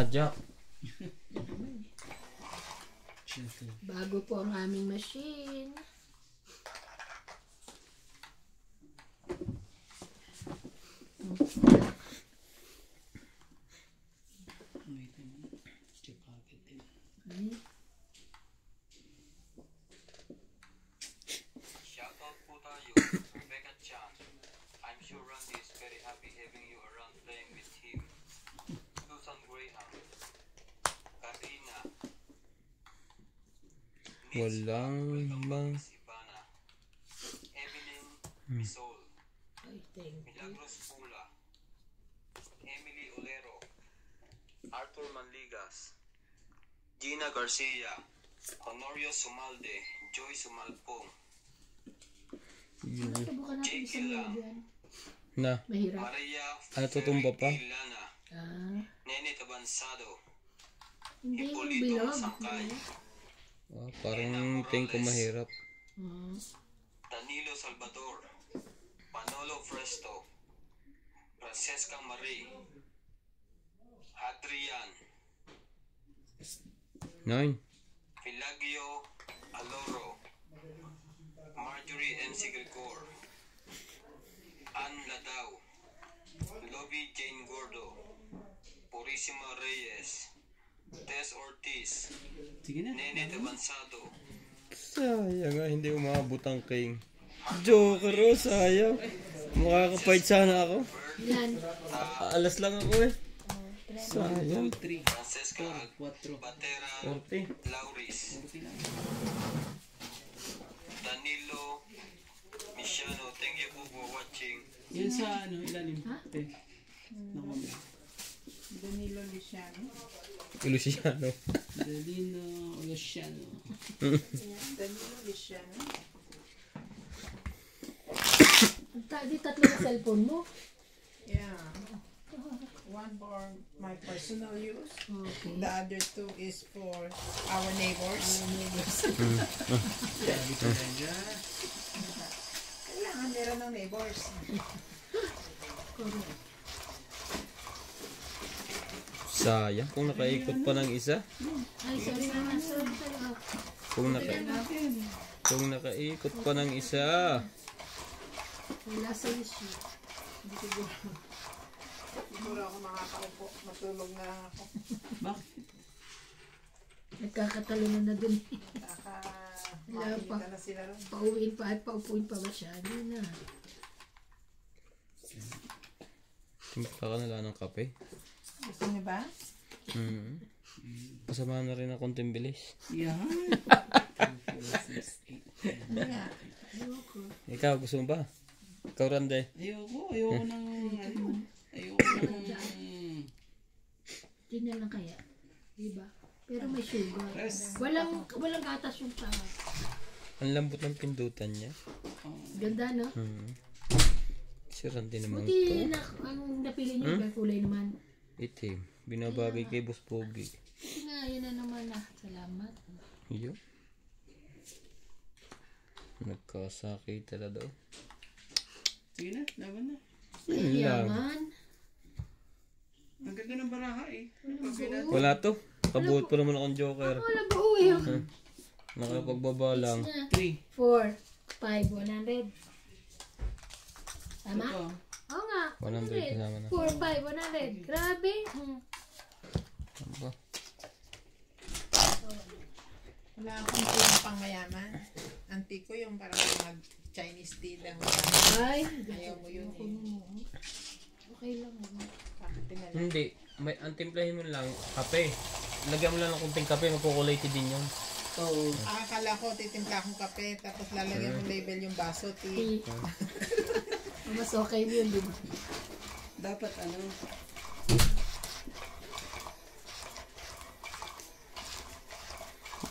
sinadya. Bago po ang aming machine. Shoutout po tayo, Rebecca Chan. I'm sure Randy is very happy having you around playing with him. Susan Graham, Karina, Walang bang... Ivana, Evelyn Misol, Ay, thank you. Milagros Pula, Emily Olero, Arthur Manligas, Gina Garcia, Honorio Sumalde, Joy Sumalpong, Subukan natin isang Lang. yan. Na, Mahirap. Maria ano tutumba pa? Ilana, Nene Tabansado, Hindi yung Hipolito bilog. Sangkay, Parang tingin ko mahirap. Danilo Salvador, Manolo Fresto, Francesca Marie, Hadrian, 9. Filagio Aloro, Marjorie MC Gregor, Ann Ladao, Lobby Jane Gordo, Purisima Reyes, Tess Ortiz, Nene Tabansado, Sayang nga, hindi umabot ang king. Joker, oh, sayang. Makakapait sana ako. Yan. Alas lang ako eh. Sayang. Francesca Batera 40. Lauris, Danilo Misiano, thank you po for watching. Yan sa ano, ilalim. Danilo Luciano. Luciano. Danilo Luciano. Danilo Luciano. Di tatlo na cellphone mo. Yeah. One for my personal use. Okay. The other two is for our neighbors. Kailangan meron ng neighbors. Sayang, kung nakaikot pa ng isa. Ay, sorry na. Sorry. Kung nakaikot pa ng isa. Wala sa issue. Hindi siguro. Siguro ako makakaupo. Matulog na lang ako. Bakit? Nagkakatalunan na dun. Makikita na sila ron. Pauwiin pa at paupuin pa masyado na. Timpla ka na lang ng kape. Gusto niyo ba? Pasama na rin ang konting bilis. Yan. Hindi nga. Ikaw, gusto mo ba? Ikaw, Rande. Ayoko ng Tingnan lang kaya. Diba? Pero may sugar. Walang gatas yung tama. Ang lambot ng pindutan niya. Ganda, no? Si Rande naman Buti to. na, ang napili niyo, may kulay naman. Itim. Binabagay kay Boss Pogi. Sige nga, yun na naman na. Salamat. Iyo. Nagkasakita na daw. Sige na, laban na. Yaman. Ang ganda ng baraha eh. Wala to. Kabuot pa naman akong Joker. Wala buo eh. Nakapagbaba lang. 3. 4, 5, 100. Tama? Ito. Oo nga. 100 kasama na. 4, 5, 100. Grabe. Ano ba? Wala akong tea ng pangmayaman. Antique ko yung parang mag-Chinese tea lang. Ay. Ayaw mo yun eh. Okay lang. Kakatin na lang. Hindi. May antimplahin mo lang kape. Lagyan mo lang ng kunting kape. Magkukulay din yun. Oo. Akala ko titimpla akong kape tapos lalagyan mo label yung baso tea. Mas okay yun, di ba? Dapat ano.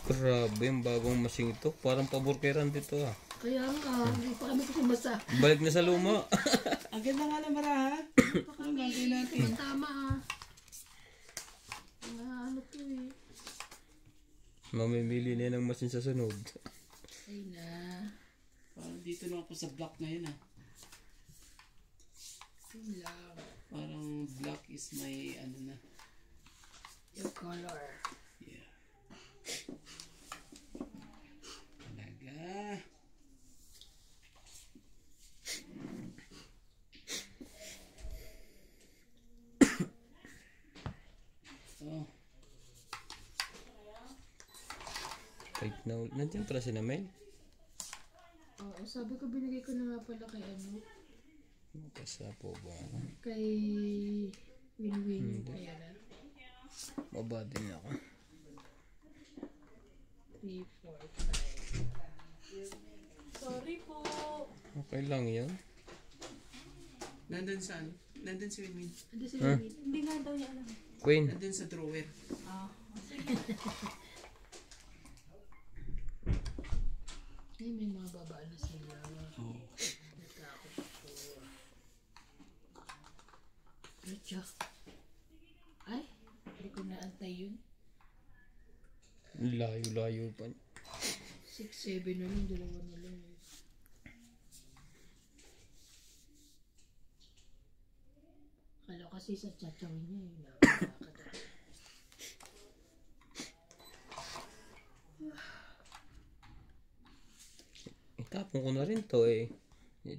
Grabe, yung bagong machine ito. Parang paborkeran dito ah. Kaya nga, hindi pa kami kumasa. Balik na sa luma. Ang ganda nga ng baraha. Ang ganda natin. Tama ah. Ano to eh. Mamimili na ng machine sa sunod. Ay na. Parang dito na ako sa block ngayon ah. Yun lang. Parang black is my ano na. color. Yeah. Talaga. Oh. Kahit na, nandiyan pala si Namel. Oo, sabi ko binigay ko na nga pala kay ano, Kasa po ba? kay Winwin. Kaya na. Baba din ako. 3, 4, 5. Sorry po. Okay lang yun. Nandun saan? Nandun si Winwin. Ano si Huh? Winwin? Hindi nga daw niya alam. Queen. Nandun sa drawer. Ay, may mga baba na sila. Oh. Natakot ko. Richa. Ay, hindi ko naantay yun. Layo-layo pa. 6, 7 na lang, dalawa na lang. Kala ko kasi sa tsatawin niya yun. Itapon ko na rin to eh.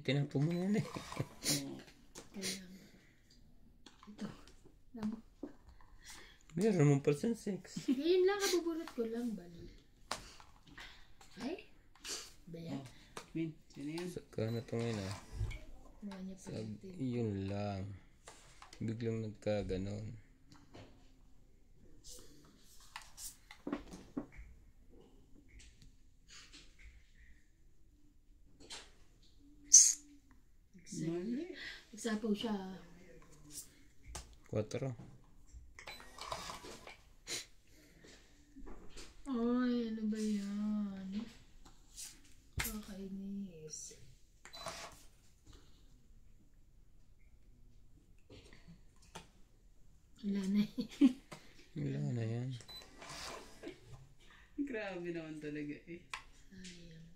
Tinapon mo na yan eh. Kaya nga. Ito. Namo. Meron mong percent 6. Ngayon lang, kabubunot ko lang. Bali. Ay. Baya. Oh. Win, sino yan? Saka na to ngayon ah. Kuha niya pa Sag, natin. yun lang. Biglang nagkaganon. Mali. Nagsapaw siya. 4. Ay, ano ba yan? Kakainis. Wala na eh. Wala na yan. Grabe naman talaga eh. Sayang.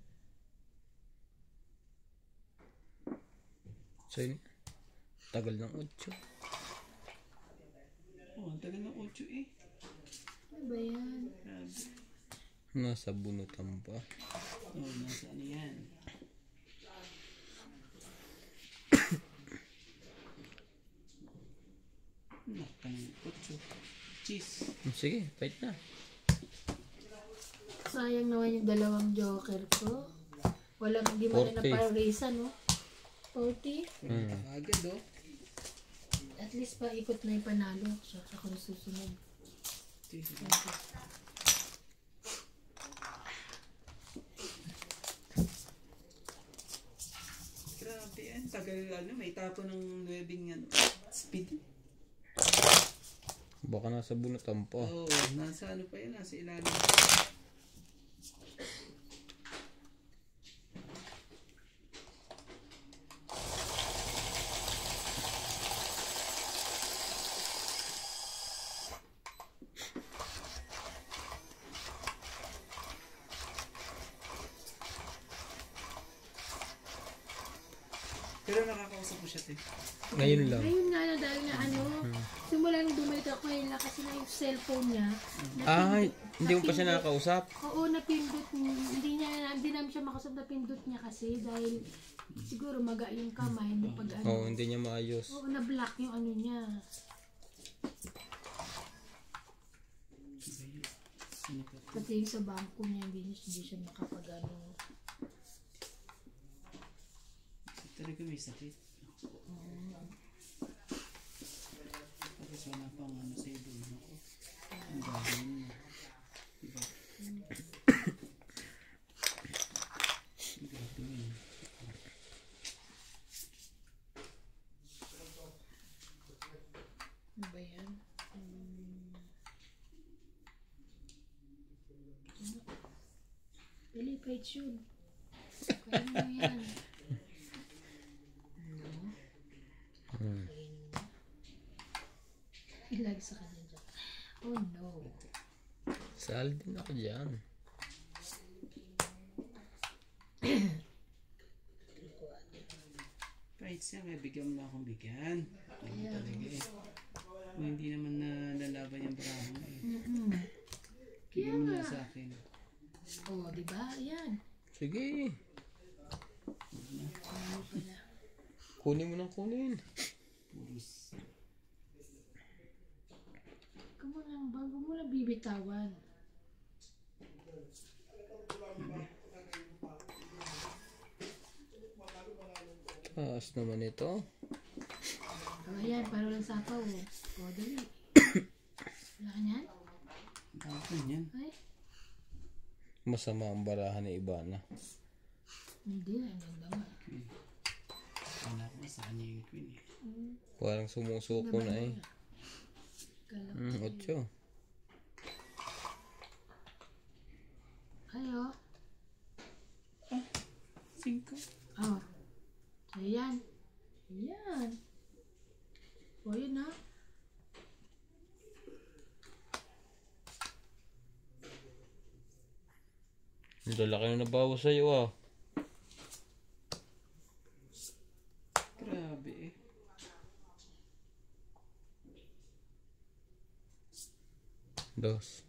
So yun. Tagal ng 8. Oh, ang tagal ng 8 eh. Ano ba yan? Grabe. Nasa bunutan pa. Oh, nasaan yan? Naka ng 8. Cheese. Sige, fight na. Sayang naman yung dalawang joker ko. Walang, di man na 40. naparisa, no? 40? Agad oh. At least pa ikot na yung panalo. So, ako na susunod. Cheese. Grabe yan. Tagal ano, may tapo ng 9 yan. Speed. Baka nasa bunutan pa. Oo, nasa ano pa yan, nasa ilalim. Pero nakakausap mo siya, te. Ngayon lang. Ngayon nga na dahil na ano, simula nung bumalik ako ngayon lang kasi na yung cellphone niya. Ay, hindi mo pa siya nakakausap. Oo, napindot. Hindi namin siya makasap na pindot niya kasi dahil siguro maga yung kamay na pag ano. Oo, hindi niya maayos. Oo, na-block yung ano niya. Pati yung sa bangko niya, hindi siya makapag-ano. Talaga may sakit. Tapos wala pang ano sa ibon ako. Ang gagawin mo. Diba? Ang gagawin. Ano ba yan? Dali, fight yun. Kaya mo yan. Ilag sa kanya dyan. Oh no. Sal din ako dyan. Kahit siya, may bigyan mo lang akong bigyan. Ano talaga eh. Kung hindi naman na lalaban yung braho mo eh. sa akin. Oh, di ba? Ayan. Sige. Ano pala? Kunin mo ng kunin. Puros. Bago mo lang bibitawan. Taas naman ito. Oh, ayan. Para lang sapaw. Oh, dali. Wala ka niyan? Tapos yan. Ay, Masama ang barahan ni Ivana. hindi. Ang ganda nga. Wala ko sa kanya yung queen eh. Parang sumusuko na eh. Kala ko. 8. Ay, oh. 5. Oh. Ayan. Ayan. O, yun na. Ang lalaki na nabawas sa'yo ah. Grabe eh. Dos.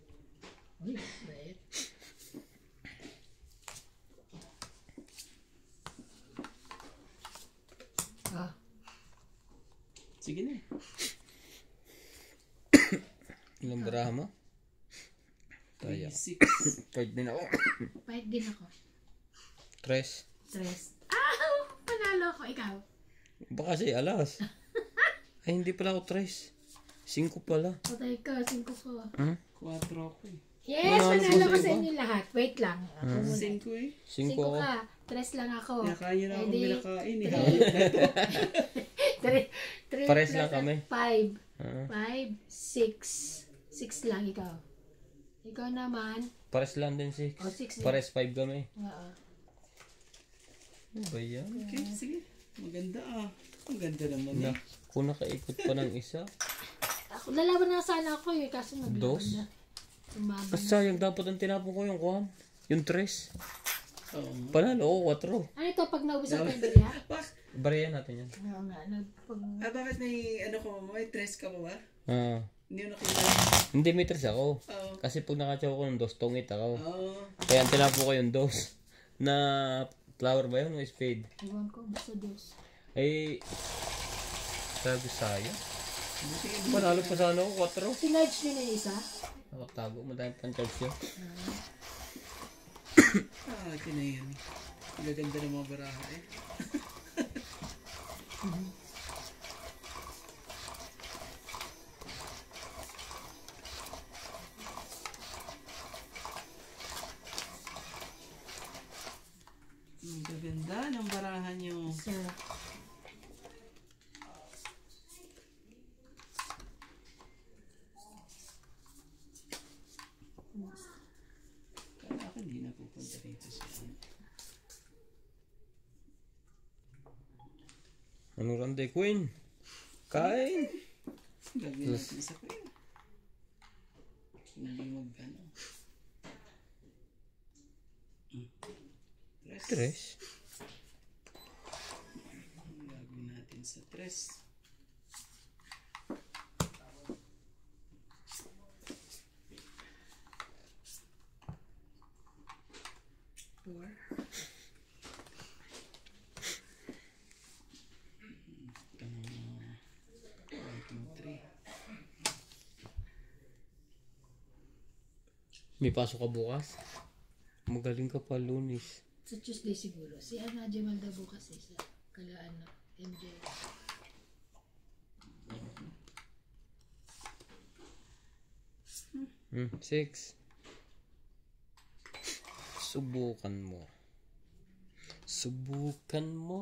Uy, bait. Ah, Sige na eh. Ilang baraha mo? Tayo. 6. Fight din ako. bait din ako. 3. Stress. Ah! Panalo ako. Ikaw. Baka si alas. Ay, hindi pala ako 3. 5 pala. Patay ka. 5 ko. 4 ako eh. Yes! Panalo Panalo ko ko sa sa iba. inyo lahat. Wait lang. Ako muna. 5 eh. 5 5 ako. ka. 3 lang ako. Kinakain niyo na akong Edi, binakain eh. 3 Pares lang kami. 5. Ah, 5, 6. 6 lang ikaw. Ikaw naman. pares lang din 6. O, 6 din. Pares 5 kami. Oo. Ano ba yan? Okay, sige. Maganda ah. Ang ganda naman Na, eh. kung nakaikot pa ng isa. Ako, lalaban na sana ako eh. Kaso naglaban Dos? na. Tumaban Kasi na. sayang dapat ang tinapon ko yung kuhan. Yung 3. Oo. Panalo ako 4. Ano ito pag naubos ang pemberya? Bariyan natin yan. Oo nga. Bakit may ano ko may tres ka pa ba? Ah, Hindi mo nakita. hindi may 3 ako. Oo. Kasi pag nakatsaw ko ng 2, tungit ako. Oo. Kaya ang tinapon ko yung 2. Na flower ba yun o spade? Iwan ko. Basta dos. Ay, sabi sayang. Panalo pa sana ako 4. Sinarge nyo na yung isa? Nakatago, madami pang charge yun. Ah, ito na yan. Ang gaganda ng mga baraha eh. Ang gaganda ng barahan nyo. Isa. Kaya ako hindi napupunta rito sa ano. Ano rande, Queen? Kain! Gagawin natin sa kuya. Hindi mag ano. Tres. 3. Gagawin natin sa tres. Four. Three. May pasok ka bukas? Magaling ka pa, Lunis. Sa Tuesday siguro. Si Ana Jamalda bukas eh. Sa Kalaan na. MJ. Hmm, 6. Subukan mo. Subukan mo.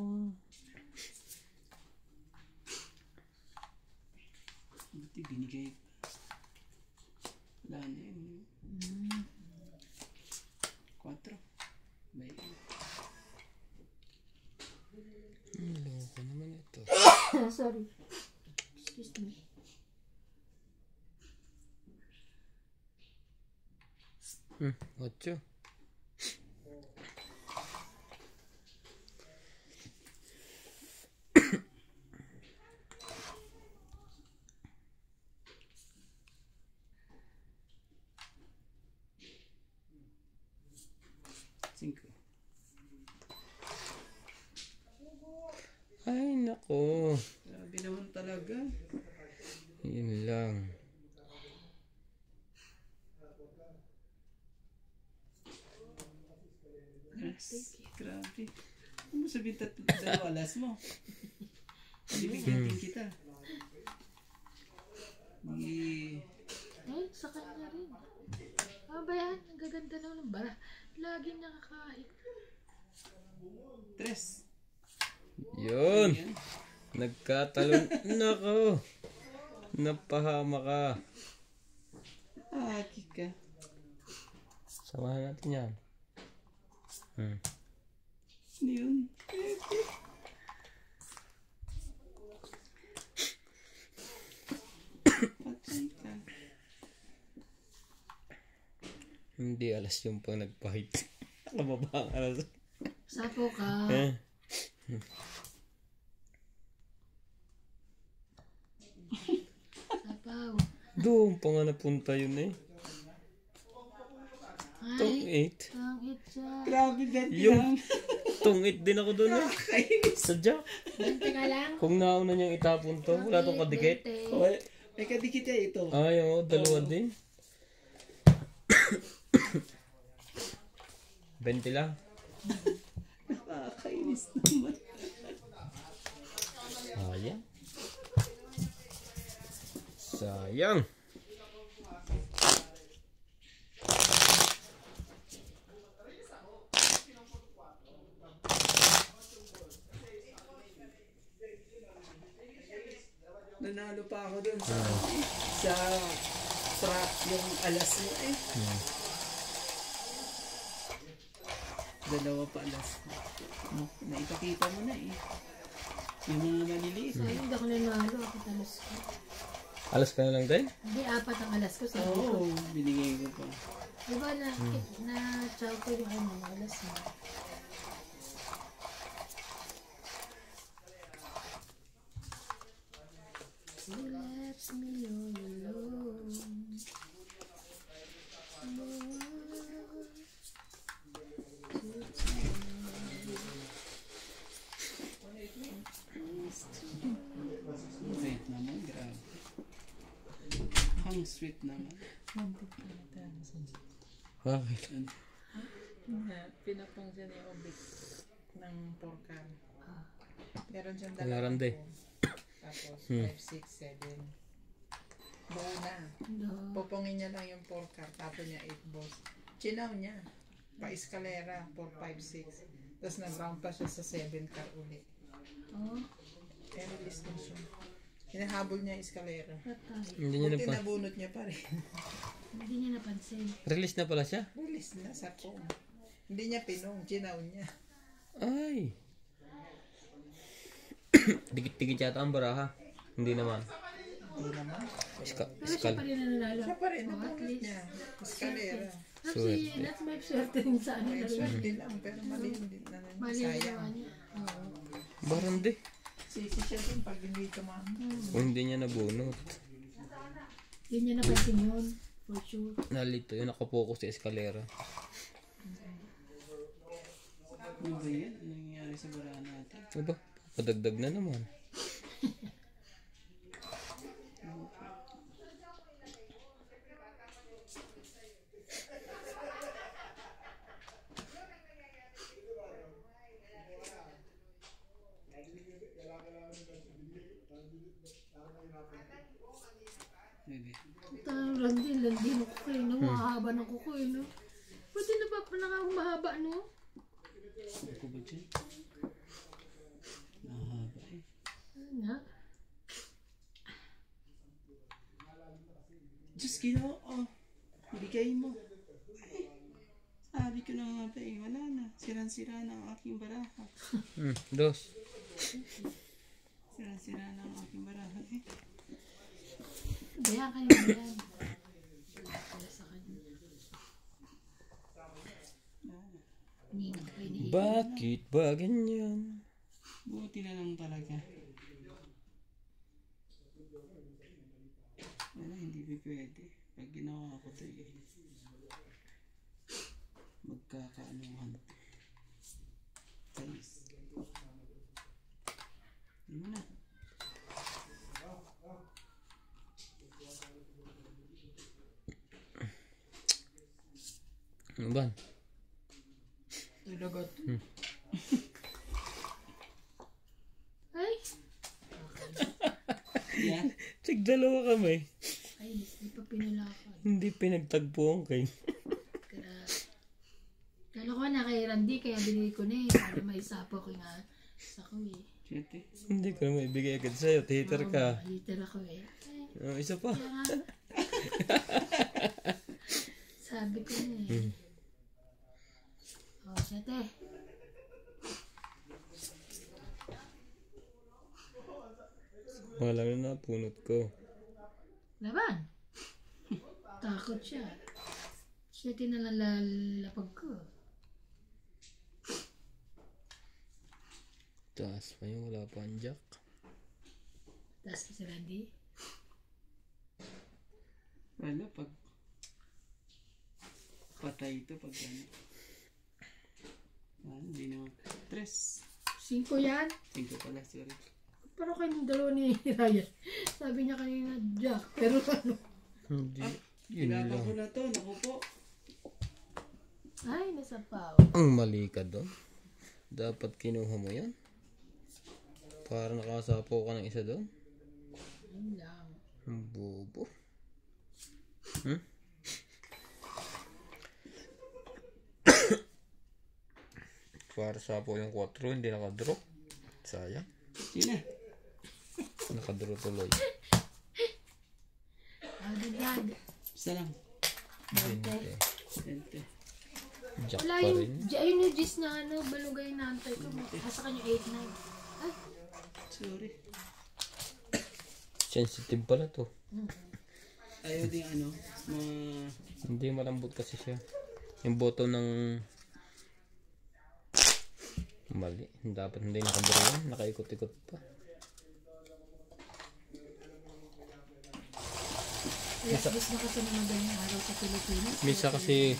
Buti binigay. Wala na yun. 4. Bay. Loko naman ito. Sorry. Excuse me. Hmm, 8. nako. Grabe naman talaga. Yun lang. Yes. Grabe. Ano sabihin dalawa alas mo? Bibigyan din kita. Eh, sa kanya rin. Ba yan? Ang gaganda naman ng bara. Lagi niya kakain. Tres. Yun. Nagkatalon. Nako. Napahama ka. Kika. Samahan natin yan. Ano yun? Patay ka. Hindi alas yung pang nagpahit. Nakababa ang alas. Sapo ka. Eh. Sapaw. Doon pa nga napunta yun eh. Tong Ay, 8. ang itsa. Grabe, 20 Yung lang. tong 8 din ako doon eh. Sadya. Bente ka lang. Kung nauna niyang itapon to, wala tong kadikit. Oh, may kadikit ya ito. Ay, oo, dalawa din. 20 lang. Nakakainis naman. Sayang. Sayang. Nanalo pa ako dun sa trap yung alas mo eh. Dalawa pa alas mo. Naipakita mo na eh. Yung mga maliliit. So, hindi ako nanalo. Ako talos ko. Alas ka na lang din? Hindi, 4 ang alas ko. Sabi Oo, ko. binigay ko pa. Diba na chow ko yung ano, alas mo. You left me all alone. Sweet naman, grabe. Ang sweet naman. Bakit? Pinapang siya ni Obik ng porkan. Meron siyang Kalaran din. Tapos 5, 6, 7. Buo na. No. Popongin niya lang yung 4 car. Tapos niya 8 balls. Chinaw niya. Pa-eskalera. 4, 5, 6. Tapos nag-round pa siya sa 7 car uli. Oh, Kaya release na siya. Hinahabol niya yung eskalera. patay. Hindi niya Buti napa... nabunot niya pa rin. Hindi niya napansin. Release na pala siya? Release na sa phone. Hindi niya pinong. Chinaw niya. Ay. Dikit-dikit yata ang baraha. Hindi naman. Hindi naman. Pero siya pa rin ang nanalo. Siya pa rin. Oh, at Nabunot least. niya. Eskalera. Actually, that's my swerte rin sa ano May na rin. swerte lang. Pero mali din na Mali sayang. naman niya. Oo. Barandi. Sisi siya din pag hindi tumama. O hindi niya nabunot. Hindi niya napansin yun. For sure. Nalito yun. Nakapokus sa eskalera. Ano ba yan? Ano nangyayari sa barahan natin? Diba? Padagdag na naman. Hindi. Landi mo ko kayo, no? Mahaba ng kuko, no? Pwede na ba mahaba, no? Ako ba dyan? Nahaba eh. Ano nga? Diyos Ginoo, oh. Bigay mo. Ay, sabi ko na nga ba eh, wala na. Sirang-sira na ang aking baraha. Dos. Sirang-sira na ang aking baraha eh. Bayan kayo na yan. Para sa kanya. Ningat kayo ni Bakit ba ganyan? Buti na lang talaga. Wala, hindi ba pwede. Pag ginawa ko ito eh. Magkakaanuhan. Guys. mo na. Ano ba? Ilagot. Ay! Yan. Check dalawa kami. Ay, hindi pa pinalakad. Hindi pinagtagpo ang king. Kala ko na kay Randy, kaya binili ko na eh. Para may sapo ko nga sa ko eh. Siyete. Hindi ko naman ibigay agad sa'yo. Theater ka. Liter ako eh. Ay, Isa pa. kaya nga. Sabi ko na eh. Oh, siyete. Wala na punot ko. Laban. Takot siya. Siyete na lang lalapag ko. Taas pa yung wala pa ang jack. Taas ka si Randy. Wala, pag patay ito, pag ano. Hindi naman. 3. 5 yan. 5 pala, sorry. Pero kayong dalawa ni Ryan. Sabi niya kanina Jack. Pero ano? Hindi. Yun Kailangan lang. ko na to, naku po. Ay, nasa pao. Ang mali ka doon. Dapat kinuha mo yan. Para nakasapaw ka ng isa doon. Yun lang. Ang bobo. Hmm? Para sapaw yung 4, hindi nakadraw. Sayang. Sina? Nakadraw tuloy. Agad-agad. Isa lang. 20. 20. Jack Wala pa yung, rin. ayun yung gis na ano, balugay na antay ko. Nasa kanya 8-9. Ay, Sorry. Sensitive pala to. Ayaw din ano, mga... Hindi malambot kasi siya. Yung bottom ng... Mali. Dapat hindi nakadraw yan. Nakaikot-ikot pa. alas gis na kasi naman ganyang araw sa Pilipinas. Misa kasi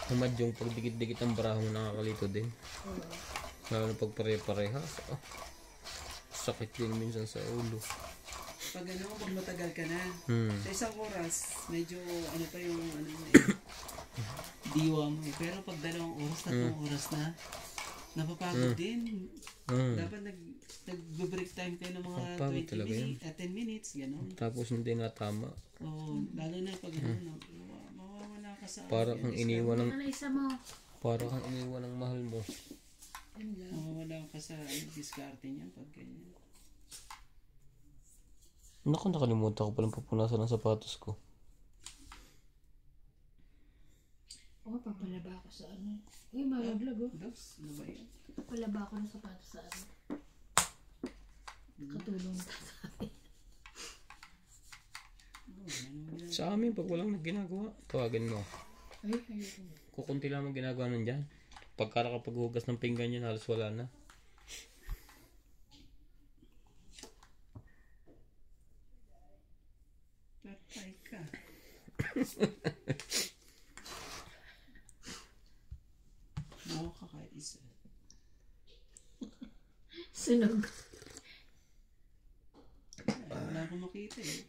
humad yung pagdikit-dikit ng barahong nakakalito din. Lalo na pag pare-parehas. Oh. Sakit din minsan sa ulo. Pag ano, pag matagal ka na. Sa isang oras, medyo ano pa yung ano mo eh. Diwa mo eh. Pero pag 2 oras, 3 oras na, napapagod din. Dapat nag-break time kayo ng mga Napapagod 20 talaga minutes, 10 minutes, gano'n. Tapos hindi na tama. Oo, lalo na pag ano, mawawala ka sa... Para kang iniwan ng Ano isa mo? para kang iniwan ng mahal mo. Yun lang. Mawawala ka sa diskarte niya pag ganyan. Naku, nakalimutan ko palang pupunasan ng sapatos ko. Oo, papalaba ako sa ano. Uy, malaglag oh. Dos, ano ba yan? Papalaba ako ng sapatos sa ano. Katulong tatabi. Sa amin, pag walang ginagawa, tawagin mo. Ay, ayoko. Kukunti lang ang ginagawa nun dyan. Pagka nakapaghugas ng pinggan yan, halos wala na. Patay ka. Mawa ka kahit isa. Sunog. Wala akong makita eh.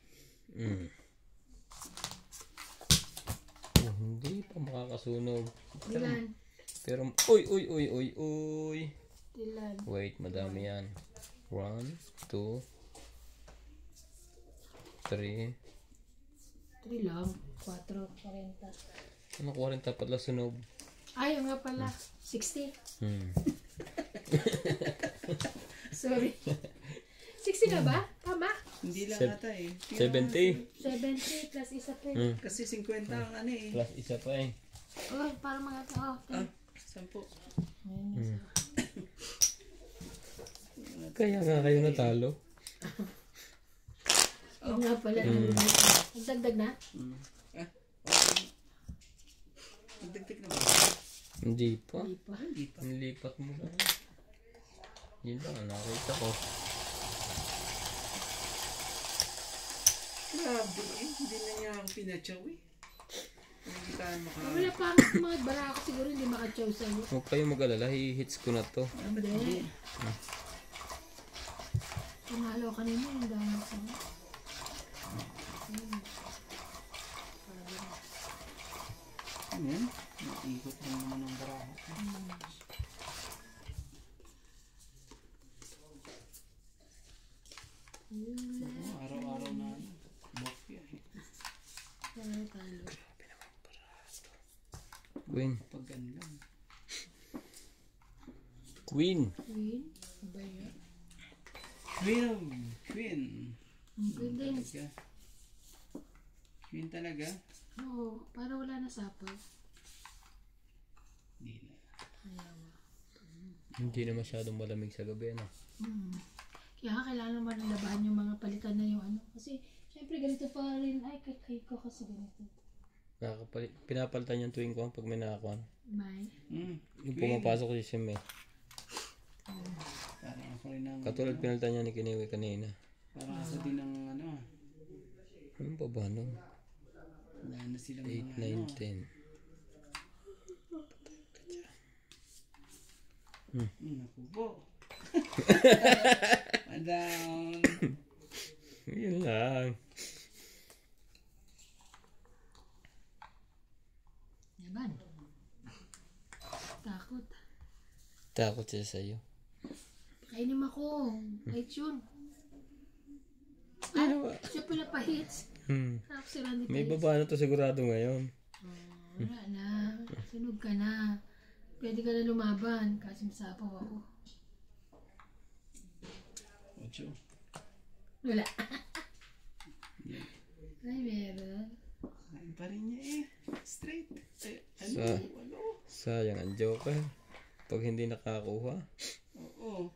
Oh, hindi pa makakasunog. Ilan? Pero, uy. Ilan? Wait, madami yan. 1, 2, 3. 3 lang. 4, 40. Ano, 40 pala sunog. Ay, nga pala. 60. Sorry. 60 na ba? Tama? Hindi lang ata eh. 70. 70 plus isa pa eh. Kasi 50 ang ano eh. Plus isa pa eh. Oh, para mga oh, 10. 10. Kaya nga kayo natalo. Yun nga pala. Nagdagdag na? Nagdagdag na ba? Hindi pa. Hindi pa. Hindi pa. Nilipat mo lang. Yun lang ang nakita ko. Grabe eh. Hindi na niya ako pinatsaw eh. Hindi tayo Wala pa mga barako siguro hindi makatsaw sa'yo. Huwag kayong mag-alala, hihits ko na to. Hindi. Tumalo kanina yung dami sa Ano yan? Naikot lang naman ng baraha. Araw-araw na ano. Bokya eh. talo. Queen. Pag ano lang. Queen. Queen? Ba yun? Queen. Queen din. Talaga. Queen talaga? Oo, para wala na sapaw. Hindi na. Ayaw. Hindi na masyadong malamig sa gabi, ano? Kaya kailangan naman labahan yung mga palitan na yung ano. Kasi, syempre ganito pa rin. Ay, kay ko kasi ganito. Pinapalitan yung tuwing ko pag may nakakuha. May. Yung pumapasok si Sim eh. Parang ako rin ang... Katulad pinalitan niya ni Kiniwi kanina. Parang ako din ang ano. Anong pa ba nun? Wala na silang 8, mga 9, 10. Naku po. Madam. Yun lang. Yaman. Takot. Takot siya sa'yo. Kainim ako. Kahit yun. Ay, siya pala pa-hits. Tapos si Randy May pa-hits. baba na to sigurado ngayon. Wala na. Sunog ka na. Pwede ka na lumaban. Kasi masapaw ako. Ocho. Wala. Ay, meron. Kain pa rin niya eh. Straight. Ano? Sa- Ano? Sayang ang joker. Pag hindi nakakuha. Oo.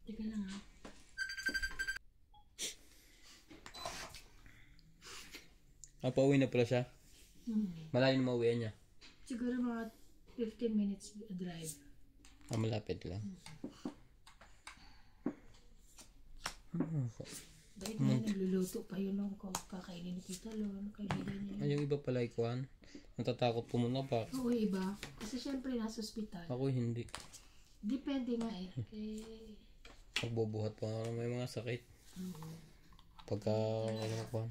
Teka lang ha. Pauwi na pala siya. Malayo na mauwi niya. Siguro mga 15 minutes drive. Malapit lang. Dahil na nagluluto pa yun ng kakainin ni Tita Lon. Kaibigan niya Ay, yung iba pala ikuan. Natatakot po muna pa. Oo, iba. Kasi syempre nasa ospital. Ako hindi. Depende nga eh. Kay... Magbubuhat pa ako ng may mga sakit. Pagka kuan.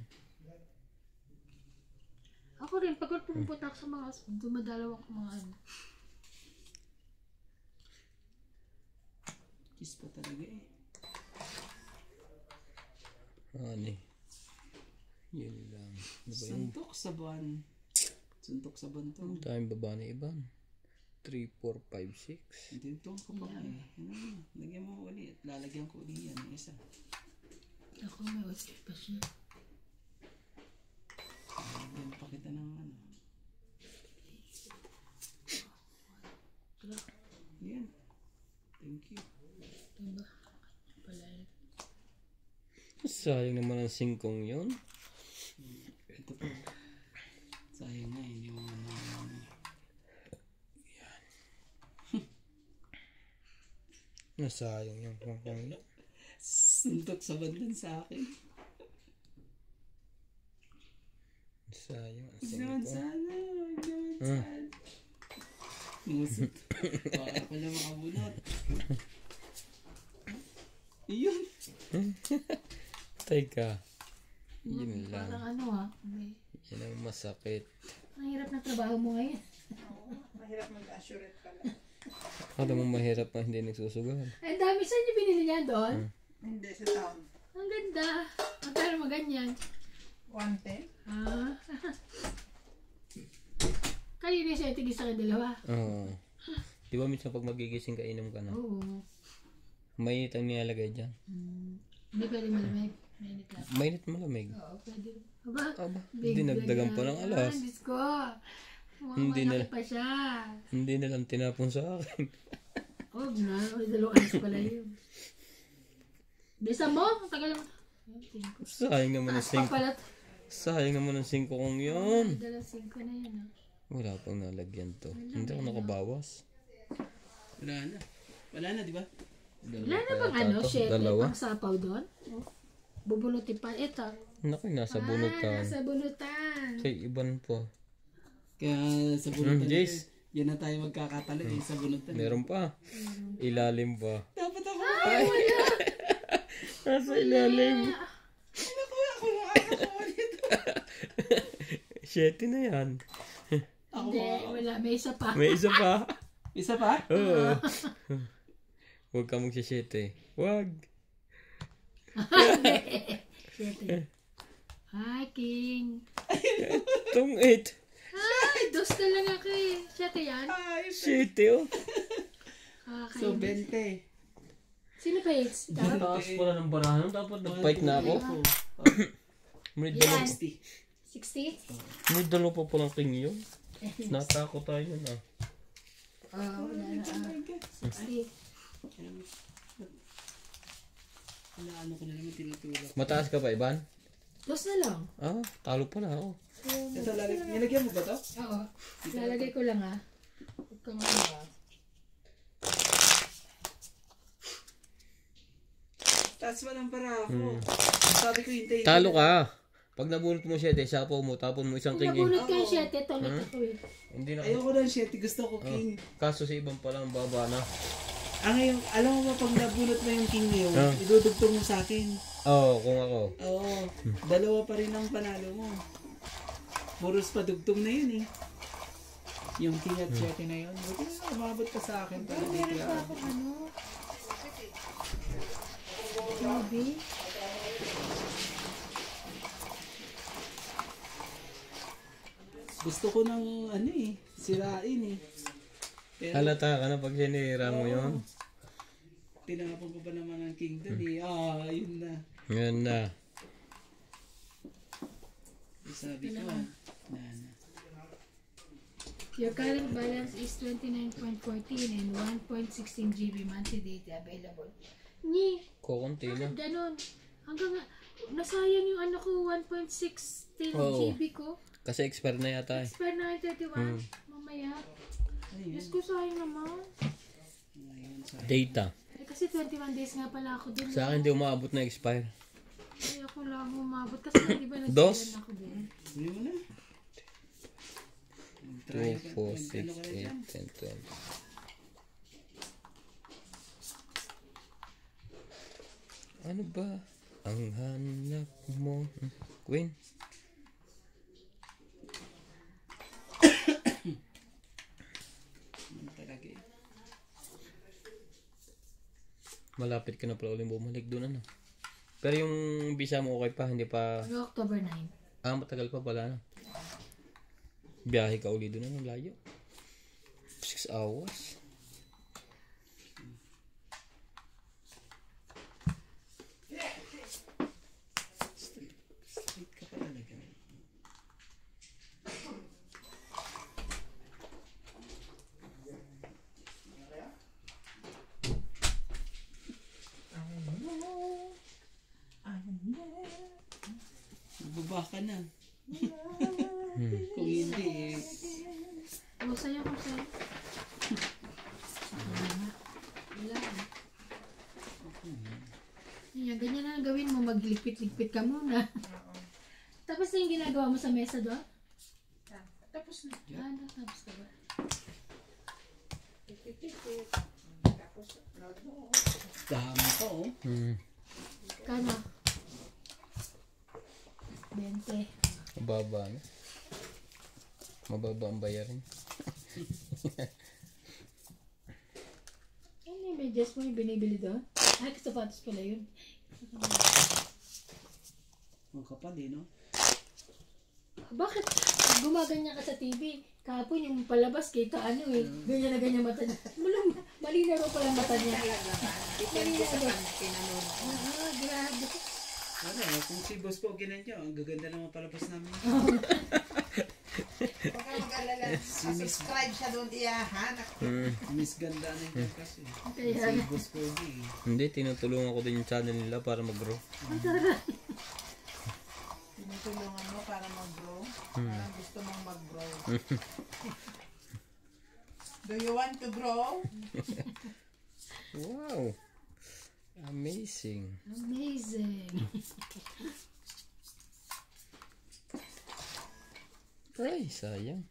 Ako rin, pag pumunta ako sa mga dumadalaw ako mga ano. Kiss pa talaga eh. Ano eh. Yun lang. Ano ba yun? Suntok sa buwan. Suntok sa buwan to. Ang daming baba na iban. 3, 4, 5, 6. Hindi ito ko pa nga eh. Ano, lagyan mo ulit. Lalagyan ko ulit yan. Yung isa. Ako may watch pa siya. Lalagyan pa kita ng ano. Yan. Thank you. Diba? Pala yun. Sayang naman ang singkong yun. Ito po. Sayang nga, hindi mo ano. Nasayang yung kongkong yun. Suntok sa bandan sa akin. Sayang ang Huwag naman singkong. sana. Huwag naman sana. Musot. Baka pala makabunot. Iyon. Teka. Yun lang. Parang ano ha. Okay. Yan ang masakit. Ang hirap na trabaho mo ngayon. Mahirap mag-assurate pala. Akala mo mahirap na hindi nagsusugal. Ay, dami. Saan niyo binili niya doon? Hindi, sa town. Ang ganda. Magkano mo ganyan? 110. Ah. Kayo din siya tigis sa dalawa. Oo. Di ba minsan pag magigising ka, inom ka na? Oo. Mainit ang nilalagay dyan. Hindi pwede malamig. Mainit lang. Mainit malamig. Oo, pwede. Aba, Aba, big dinagdagan pa ng alas. Diyos ko. Hindi Malaki na- pa siya. Hindi na lang tinapon sa akin. Oh, na. May dalawang alas pala yun. Bisa mo? Ang tagal naman. Ayun, tingko. Sayang naman ang Taas pa singko. pala. Sayang naman ang singko kong yun. Dalang 5 na yan. Wala pang nalagyan to. Hindi ako nakabawas. Wala na. Wala na, di ba? Wala na bang ano? Share Dalawa. ang sapaw doon? Bubunutin pa. Ito. Naku, nasa bunutan. Nasa bunutan. Say, iban po. Kaya sa bunutan Jace, Yan na tayo magkakatalo eh, sa bunutan. Meron pa. Ilalim pa. Dapat ako. Nasa ilalim. Ako makakakuha nito. 7 na yan. Hindi, wala. May isa pa. May isa pa. Isa pa? Oo. Huwag ka magsisete. Huwag. Siyete. Hi, King. Itong 8. Ay, dos na lang ako eh. Siyete yan. Ay, 7 oh. so 20. Sino pa hits? Ikaw? Taas pala ng barahan. Dapat nag-fight na ako. May Yan. 60. 60? May dalawa pa palang king yun. Natakot tayo yun ah. Wala na. 60. Ano ko na naman tinutulak. Mataas ka pa, Ivan? Dos na lang. Ah, talo pa na ako. Ito, nilagyan mo ba to? Oo. Lalagay ko lang ha. Huwag kang mga. Taas mo ng para ako. Sabi ko hintayin. Talo ka. Pag nabunot mo 7, sapo mo, tapon mo isang king. Nabunot kayo siyete, tulit ako eh. Hindi na. Ayoko ng 7. Gusto ko king. Kaso si Ivan pala ang baba na. Ngayon, alam mo ba pag nabunot mo yung king ngayon, idudugtong mo sa akin. Oo, kung ako. Oo. Dalawa pa rin ang panalo mo. Puros padugtong na yun eh. Yung king at 7 na yun. Buti na umabot ka sa akin para dito Meron pa yan. ako ano. Grabe. Gusto ko ng ano eh, sirain eh. Pero Halata ka na pag sinira mo yun. tinapon ko pa naman ang king doon eh. Yun na. Yan na. Sabi ko na. Your current balance is 29.14 and 1.16 GB monthly data available. Ni, Kukunti na. bakit ganun? Hanggang nasayang yung ano ko, 1.16 Oo. GB ko. Kasi expire na yata eh. Expire na yung 31. Mamaya. Diyos ko, sayang naman. Data. Eh, kasi 21 days nga pala ako dun. Sa akin di umaabot na expire. Ay, ako lang umabot. Kasi di ba Dos? nag-expire ako dun? Huli mo na. 2, 4, 6, 8, 10, 20. Ano ba ang hanap mo? Queen? Talaga eh. Malapit ka na pala ulit bumalik doon ano. Pero yung visa mo okay pa, hindi pa... Ano, October 9. Matagal pa pala na. Biyahe ka ulit doon ano, layo. 6 hours. Straight ka pa talaga. Baba ka na. Kung hindi eh. O, sa'yo ko sa'yo. Wala. Ayan, ganyan na ang gawin mo. Magligpit-ligpit ka muna. Tapos na yung ginagawa mo sa mesa doon? Tapos na. Ano, tapos ka ba? Tapos, Dami pa oh. Kano? 20. Mababa na. Mababa ang bayarin. Ano yung medyas mo yung binibili doon? Ay, sapatos pala yun. Ang kapal eh no? Bakit? Gumaganyan ka sa TV. Kahapon yung palabas kita ano eh. Ganyan na ganyan mata niya. Mali na raw pala mata niya. depende sa kanya pinanood. Grabe. Ano, kung si Boss Pogi nandiyan, ang gaganda naman palabas namin. Huwag ka mag-alala. Subscribe siya doon iyahan. Miss Ganda na yung kasi. Kaya Si Boss Pogi. Hindi, tinutulungan ko din yung channel nila para mag-grow. Tinutulungan mo para mag-grow. Parang gusto mong mag-grow. Do you want to grow? Wow! Amazing. amazing. Ay, sayang.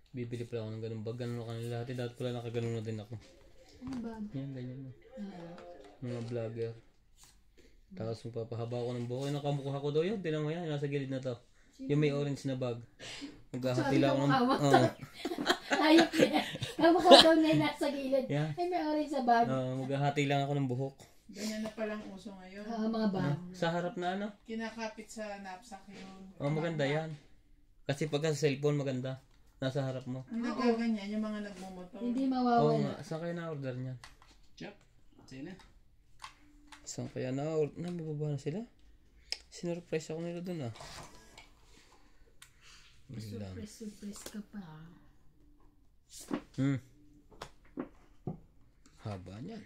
Bibili pala ako ng ganun bag. Ganun ako kanila dati. Dati pala nakaganon na din ako. Ano ba? Yan, ganyan na. Ah, Mga vlogger. Tapos magpapahaba ako ng buhok. Yung nakamukha ko daw yun. Tinan mo yan. Nasa gilid na to. Yung may orange na bag. Maghahati lang ako ng... kamukha mo. Oo. ayok niya. Kamukha daw na yung nasa gilid. Yeah. Ay, may orange sa bag. Maghahati lang ako ng buhok. Ganyan na palang uso ngayon. Mga bag. Sa harap na ano? Kinakapit sa knapsack yun. Maganda yan. Kasi pagka sa cellphone maganda. Nasa harap mo. Ang nagaganyan, yung mga nagmumotor. Hindi Oo mawawala. nga. Saan kayo na-order niyan? Chop. Sa'yo na. Saan kaya na-order? Nababa na sila? Sinurprise ako nila dun ah. Yun lang. Surprise ka pa. Haba niyan.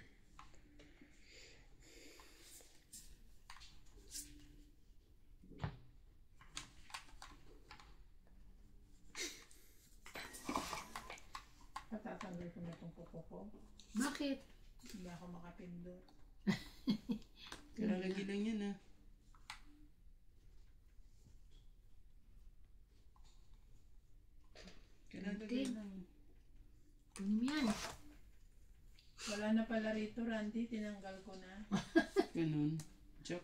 Patatanggal ko na itong kuko ko. Bakit? Hindi ako makapindot. Kalalagay lang yan ah. Kalalagay lang. Kunin mo yan. Wala na pala rito, Randy. Tinanggal ko na. Ganun. Chop.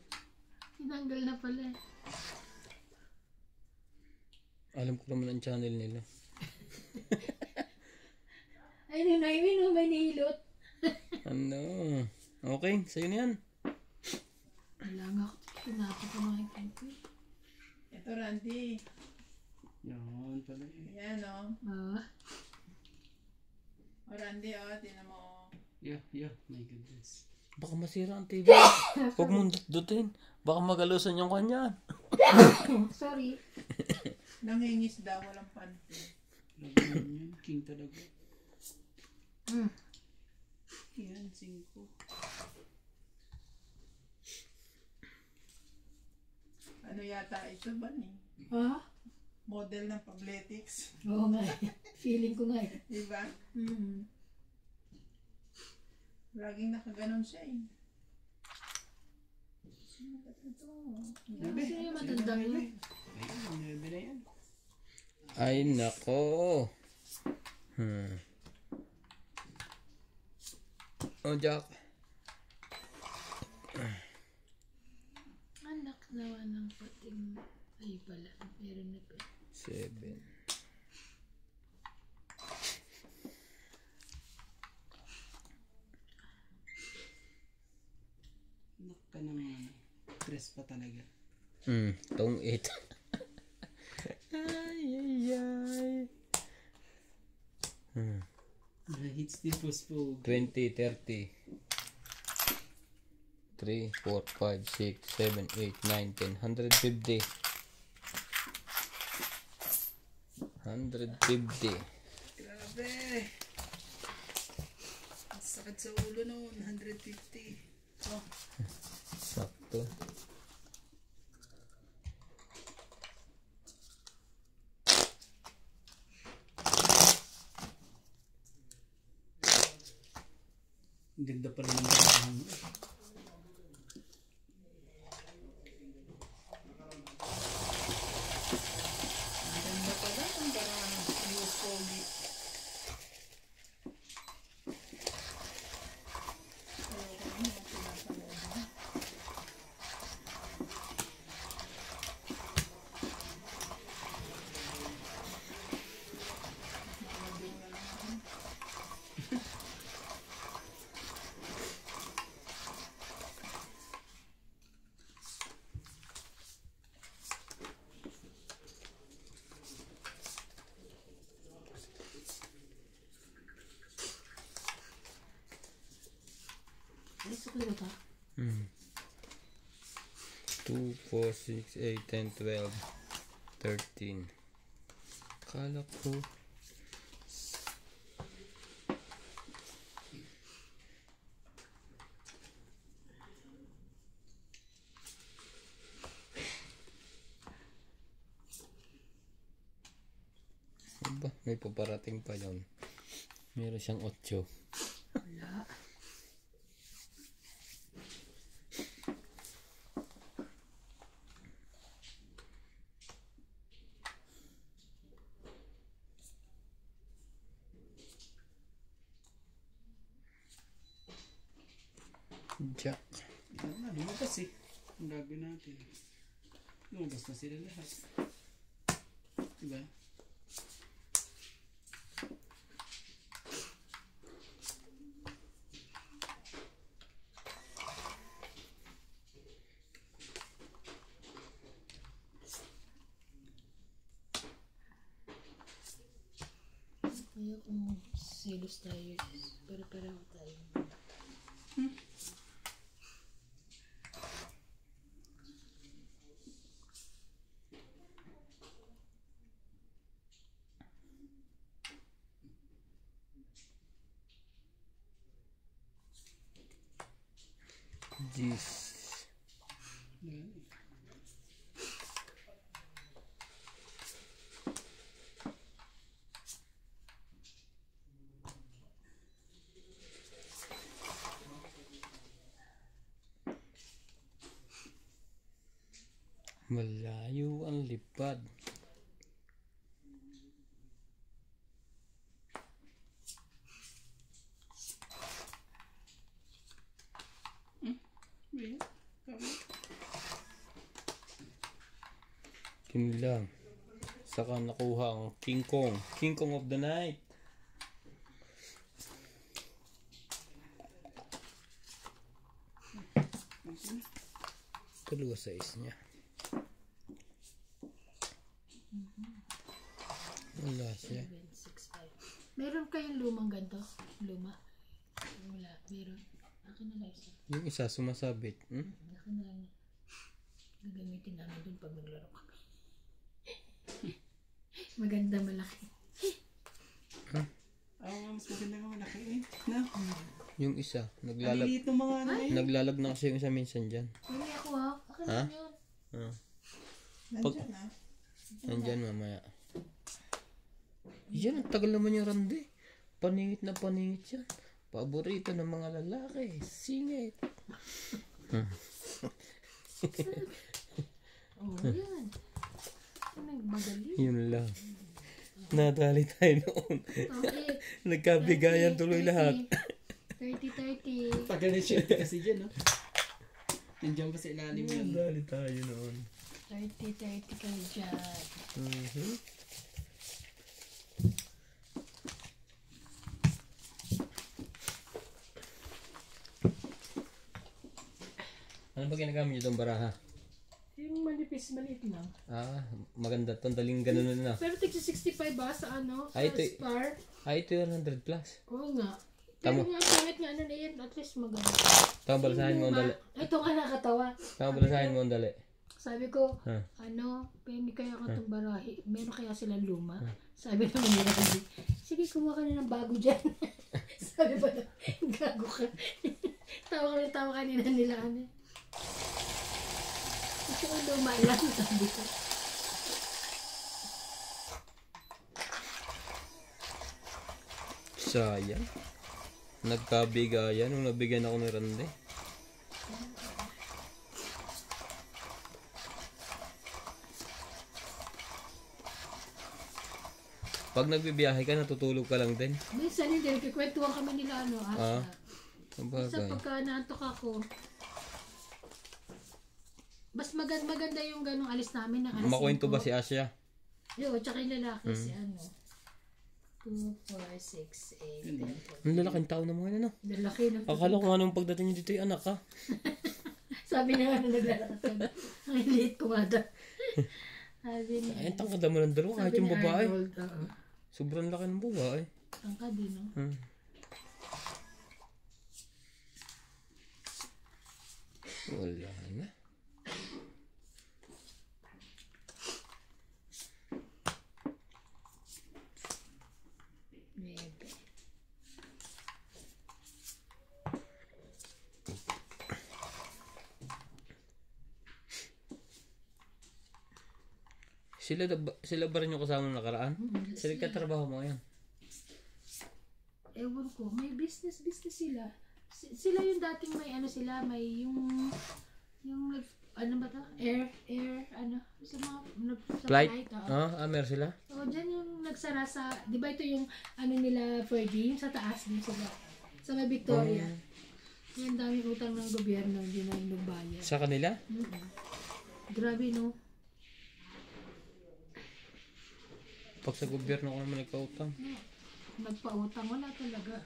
Tinanggal na pala. Alam ko naman ang channel nila. Ay, Nonoy, may nihilot. Ano? Okay, sa'yo na yan. Wala nga ako. Pinapakamahin ko. Ito, Randy. Yan pala eh. Yan, o. Ah, O, Randy, o. Tinan mo, o. Yeah, my goodness. Baka masira ang TV. Huwag mong dutin. Baka magalusan yung kanya. sorry. Nangingis daw, walang panty. Lagyan yun. King talaga. Yan, 5. Ano yata ito ba ni? Ah? Model ng Fabletics. Oo nga. Feeling ko nga eh. Diba? Mm. Laging nakaganon siya eh. Kasi yung matandang yun. Ayun, 9 na yan. Ay, nako. Oh, Jack. Anak nawa ng pating. Ay pala. Meron na pa. 7. Anak ka naman. Stress pa talaga. Tong 8. ay. Hits din postpone. 20, 30. 3, 4, 5, 6, 7, 8, 9, 10. 150. 150. Grabe! Ang sakit sa ulo noon. 150. Oh. Sakto. Ang ganda pa rin ng bahay mo. Ang ganda pala ng barang news pogi. Ay, sukli ba ito? 2, 4, 6, 8, 10, 12, 13. Kala ko. Aba, may paparating pa yun. Meron siyang 8. Wala. Jack. Lumabas eh. Ang gagawin natin. Lumabas na sila lahat. Diba? Kaya kung selos tayo, pero pareho tayo. Jeez. Malayo ang lipad. Yun lang. Saka nakuha ang King Kong. King Kong of the night. Dalawa size niya. Wala siya. 765. Meron kayong lumang ganito? Luma? Wala. Meron. Akin na lang isa. Yung isa sumasabit. Akin na lang. Gagamitin namin dun pag naglaro kami. Maganda malaki. Mas maganda nga malaki eh. No? Yung isa. Maliliit ng mga ano eh. Naglalag na kasi yung isa minsan dyan. Hindi ako ha. Akin Ha? lang yun. Nandiyan na. Nandyan mamaya. Yan, ang tagal naman yung rande. Paningit na paningit yan. Paborito ng mga lalaki. Singit. Oh, yan. Nagmagaling. Yun lang. Nadali tayo noon. Okay. Nagkabigayan tuloy lahat. 30. Tagal na shift kasi dyan, no? Nandiyan pa sa ilalim yan. Nadali tayo noon. 30 kayo dyan. Ano ba ginagamit nyo itong baraha? Yung manipis, maliit lang. Maganda to. Daling ganun na. Pero tigsi 65 ba sa ano? Sa Ay, ito- Spar? Ito yung 100 plus. Oo nga. Tama. Pero nga, pangit nga ano na yan. At least maganda. Tama balasahin mo ang dali. Ito nga nakatawa. Tama balasahin mo ang dali. Sabi ko, Ha? pengi kaya ka itong barahi. Meron kaya silang luma? Sabi naman nila, sige, kumuha ka na ng bago dyan. Sabi ba na, gago ka. tawa kanina nila. Gusto ko luma lang, sabi ko. Sayang. Nagkabigayan nung nabigyan ako ni Rande. Pag nagbibiyahe ka, natutulog ka lang din. Minsan hindi, nagkikwentuhan kami nila Asya. Sa Sabagay. pagka naantok ako, mas maganda yung ganong alis namin ng alas Makwento 5. ba si Asya? Yo, tsaka yung lalaki si 2, 4, 6, 8, 10. Ang lalaking tao na mga ano. Lalaki ng Akala ko anong pagdating niyo dito yung anak ha. Sabi na nga na naglalakad. Ang liit ko nga daw. Sabi niya. Ay, tangkad mo ng dalawa kahit yung babae. Arnold, oo. Sobrang laki ng babae. Tangkad din, no? Wala na. Maybe. Sila ba rin yung kasama ng nakaraan? Sila katrabaho mo ngayon? Ewan ko, may business sila. Sila yung dating may sila, may yung ano ba to? Air, sa mga sa Flight? oo. Meron sila? So, dyan yung nagsara sa, di ba ito yung nila Fergie, yung sa taas din sila. Sa may Victoria. Yan daming utang ng gobyerno, hindi na yung bayad. Sa kanila? Grabe, no? Pag sa gobyerno ko naman nagkautang. Nagpautang, wala talaga.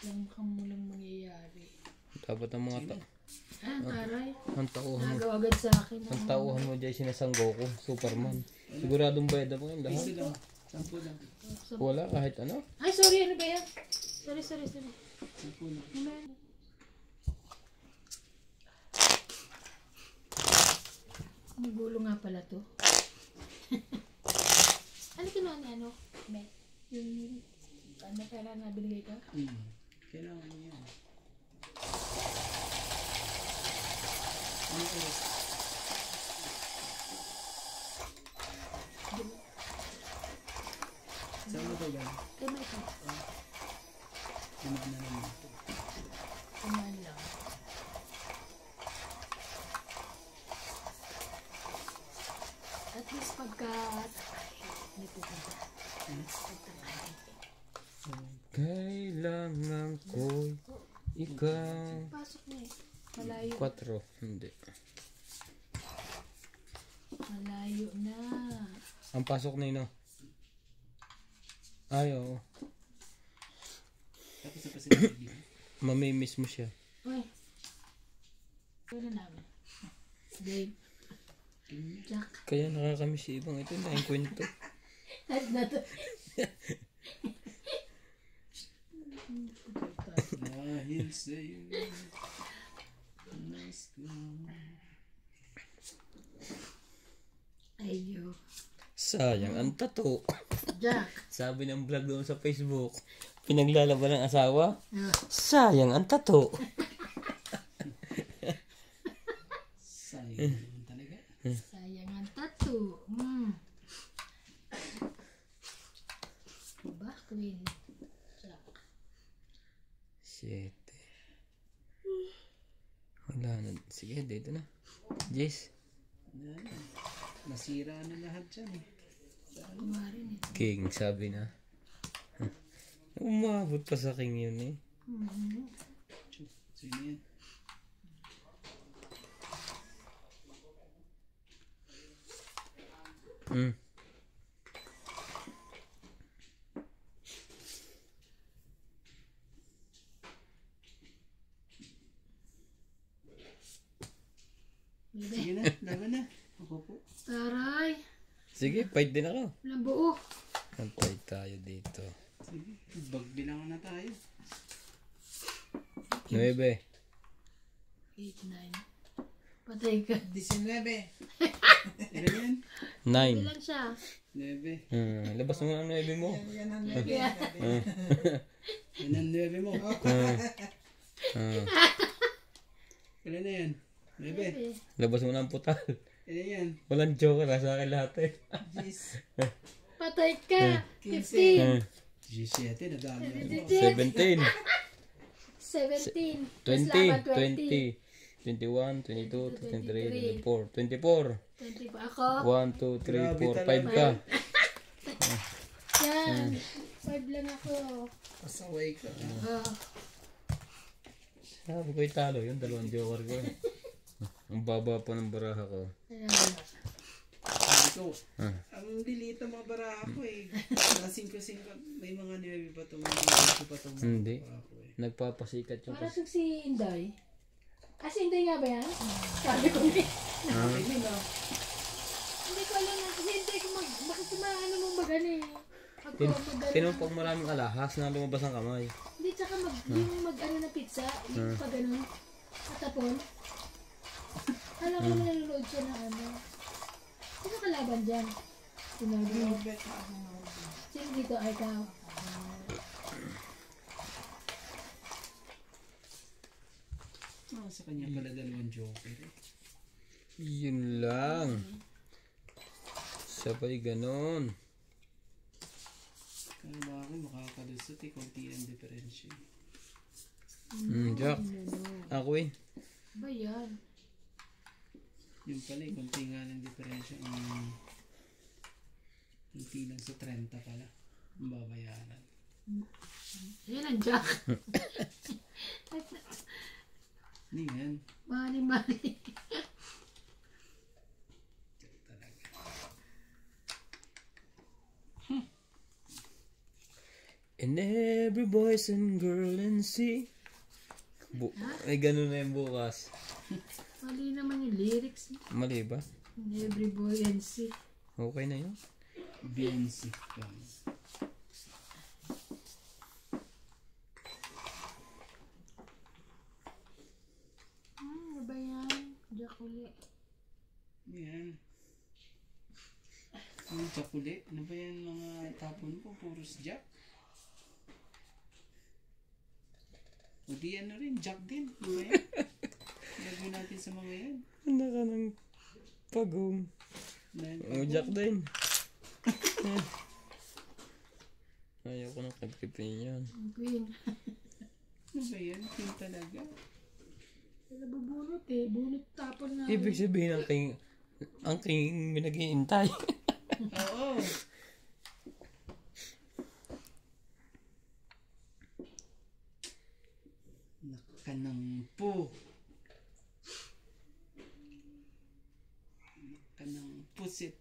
Lang kamulang mangyayari. Dapat ang mga Taray. ang tauhan mo. Nagaw agad sa akin. Ang tauhan mo dyan sinasanggo ko. Superman. Siguradong bayad mo yun lahat. Piso lang. 10 lang. Wala kahit ano. Ay, sorry, ano ba yan? Sorry. 10 lang. Amen. Magulo nga pala to. Ano kinuha niya, ano? May, yung, ano kailan na binigay ka? Kailangan mo yan. Ano oras? Saan mo ito ba? Kay may ka. Kumain na naman. Kumain lang. At least pagka... Nito ka ba? Kailangan ko'y ikaw. Pasok na eh. Malayo. 4. Hindi. Malayo na. Ang pasok na yun. Ay, oo. Tapos na pa sila dito. Mamimiss mo siya. Uy. Ano namin? Babe. Jack. Kaya nakakamiss si ibang ito. Dahil kwento. At na to. Dahil sa'yo. Mas ko. Ayo. Sayang ang tato. Jack. Sabi ng vlog doon sa Facebook. Pinaglalaban ng asawa. Ah. Sayang ang tato. Sayang naman talaga. Sayang ang tattoo. Ba, Queen? Jack. 7. Wala na. Sige, dito na. Jess. Yan. Nasira na lahat dyan eh. Kumarin eh. King, sabi na. Umabot pa sa king yun eh. Sino yan? Sige na, laban na. Ako po. Taray. Sige, fight din ako. Walang buo. Antay tayo dito. Sige, bagbilangan na tayo. 9. 8, 9. Patay ka. 19. Ilan yan? 9. Ilan siya? 9. Labas mo ang 9 mo. Yan ang nebe. Yan ang 9 mo. Ilan na yan? 9. Labas mo na ang putal. Ilan yan? Walang joker. Sa akin lahat eh. Jeez. Patay ka. 15. 17, nadami ako. 17. 17. 20. 20. 21, 22, 23, 24. 24. 20 pa ako. 1, 2, 3, Grabe 4, 5 talaga. ka. Yan. 5 lang ako. Pasaway ka. Oh. Sabi ko italo yun. 2 joker ko. Ang baba pa ng baraha ko. Ayan. Sabi ko, ang lilit ng mga baraha ko eh. Nasingko-singko. May mga 9 pa ito. May mga 8 pa ito. Hindi. Nagpapasikat yung Para si Inday. Si Inday nga ba yan? Sabi ko hindi. Hindi ko alam na. Kasi Inday ko bakit ano mong magano eh. Tinong pag maraming alahas na lumabas ang kamay. Hindi, tsaka yung mag-ano na pizza, yung pag ano, katapon. Alam ko nanonood siya na ano. Sino kalaban dyan? Sinabi. Sino dito ay ikaw? Sa kanya pala 2 joker eh. Yun lang. Sabay ganon. Kaya ba ako makakalusot eh. Kunti ang diferensya. Jack. Ako eh. Ba yan? Yung pala eh. Kunti nga ng diferensya. Kunti lang sa 30 pala. Ang babayaran. Yan ang Jack. Hindi yan. Mali. And every boys and girl and see. Ay, ganun na yung bukas. Mali naman yung lyrics. Mali ba? Every boy and see. Okay na yun. BNC. Ano ba yan? Jack uli. Yan. Ano Jack uli? Ano ba yan mga tapon ko? Puros Jack. O di ano rin, Jack din. Ano ba yan? Lagyan natin sa mga yan. Ano ka ng pagong. Jack din. Ayaw ko ng kapipin yan. Queen. Ano ba yan? Queen talaga. Wala bubunot eh. Bunot tapon na. Ibig sabihin ang king nag-iintay. Oo. Nakanampo. Pusit.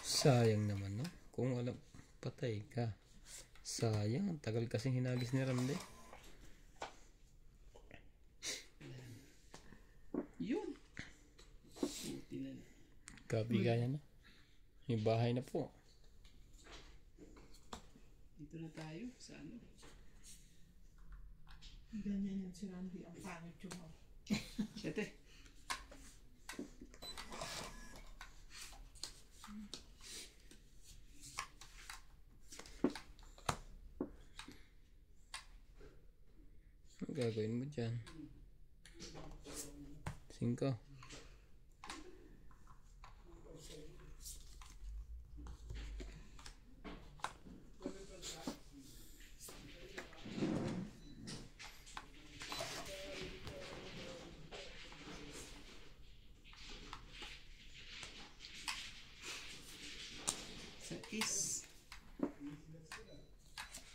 Sayang naman, no? Kung alam, patay ka. Sayang, ang tagal kasing hinagis ni Ramde. Yun. Puti na. Kabigaya na. May bahay na po. Dito na tayo. Sa ano? Ganyan yan si Randy. Ang pangit yung Siyete. Ang gagawin mo dyan? 5.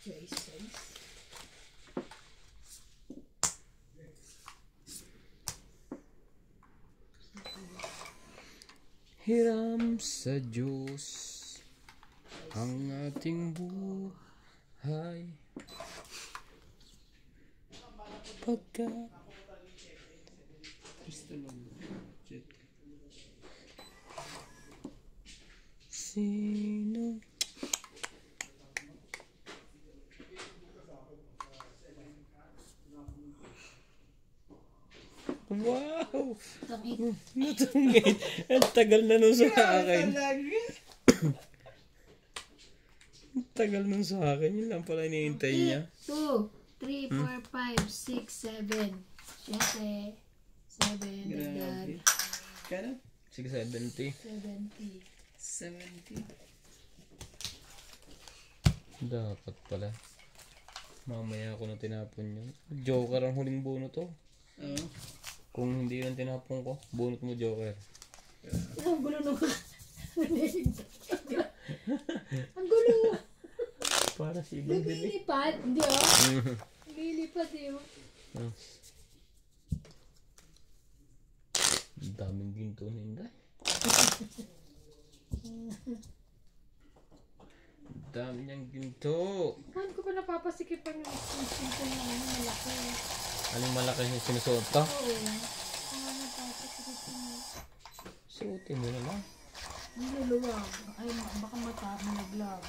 Sais. Hiram sa Diyos ang ating buhay. Pagka Kristo lang. Shit. sino wow! Natunggay. Ang tagal na nun sa akin. Ang tagal nun sa akin. Yun lang pala iniintay niya. 2, 3, 4, 5, 6, 7. 7. 7. Grabe. Kano? 670. 70. 70. Dapat pala. Mamaya ako na tinapon yun. Joker ang huling bunot to. Oo. Kung hindi lang tinapon ko, bunot mo Joker. Ang gulo naman. Ang gulo. Para si Ibang Dili. Lumilipad. Hindi oh. Lumilipad eh. Ang daming ginto na Inday. Ang dami niyang ginto. Saan ko pa napapasikipan yung instinto na ano, malaki. Anong malaki yung sinusuot to? Oo. Ano napapasikipan mo? Suotin mo na lang. Ang luluwag. Ay, baka mata, malaglag.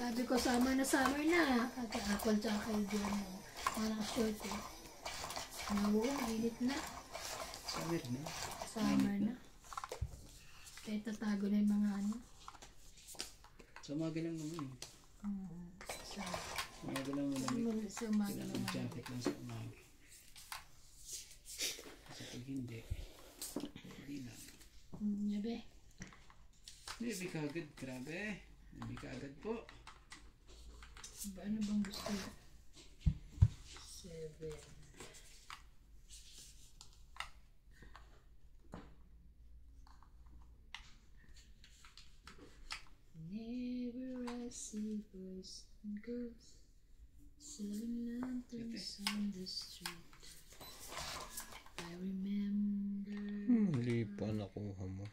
Sabi ko, summer na. Kaya apple tsaka kayo dyan mo. Walang short eh. Oo, mainit na. Summer na. Summer na. Kaya tatago na yung mga ano. Sa umaga lang naman eh. Sa Umaga lang malamig. umaga Kailangan naman. jacket lang sa umaga. Kasi pag hindi na. Yabe. Baby kagad, grabe. Baby kagad po. Ano bang gusto mo? 7. boys and girls selling lanterns on the street. I remember Mali pa nakuha mo.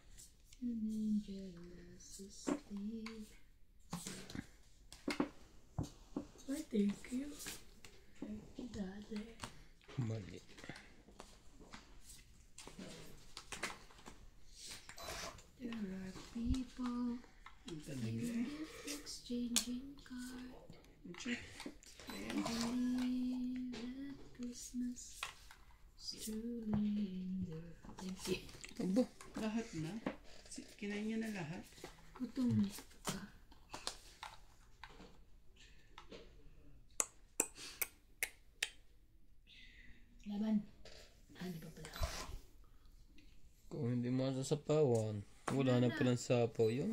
an angel was asleep. Why, thank you. Daddy. Mali. There are people Ang talaga eh. exchanging cards. Check. Ayan. Believe that Christmas is truly in there. Thank you. Aba. Lahat na? Kinain niya na lahat? Gutom eh. Laban. Ano pa pala? Kung hindi mo sasapawan, wala na palang sapaw yun.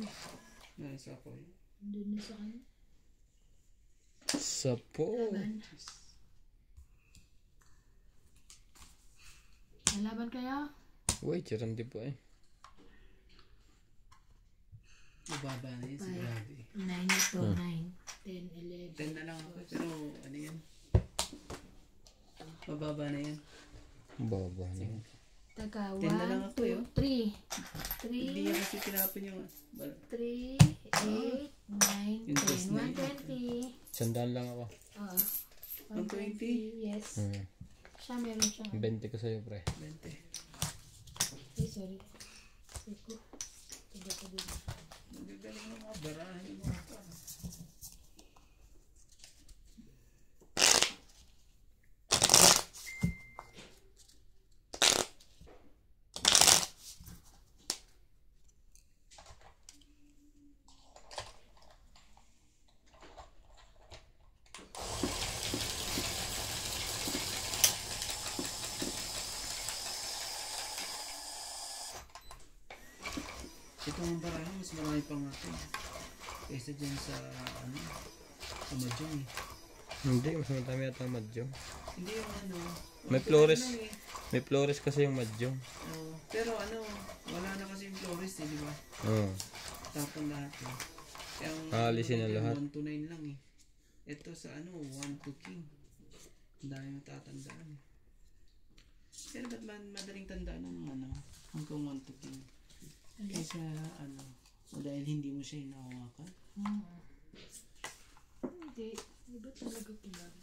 Nasa ako yun. Doon na sa kanya. Sapo. Laban. Nalaban kaya? Wait, charandi pa eh. Mababa na yun, sigurado eh. 9 ito, 9, 10, 11. 10 na lang ako, pero ano yan? Mababa na yan. Baba na yun. Taka, 10 na lang 1, ako, 2, 3. Hindi niya kasi tinapin yung... 3, 8, 9, Interest 10, na yun. 120. Sandaan lang ako. Oo. 120? Yes. Siya, meron siya. 20 ko sa'yo, pre. 20. Ay, sorry. Siko. Tiga ko din. Magagaling ng mga barahan yung mga ito. Itong barahan, mas marami pang natin. Kaysa dyan sa, ano, sa Mahjong eh. Hindi, mas matami yata ang Mahjong. Hindi yung ano. May Flores. May Flores kasi yung Mahjong. Pero ano, wala na kasi yung Flores eh, di ba? Oo. Tapon lahat eh. Kaya ang Aalisin na lahat. 1 to 9 lang eh. Ito sa ano, 1 to King. Ang dami yung tatandaan eh. Pero ba't madaling tandaan ng ano, hanggang 1 to King? Kaysa ano, dahil hindi mo siya hinahawakan. Hindi. Di ba talaga kilala?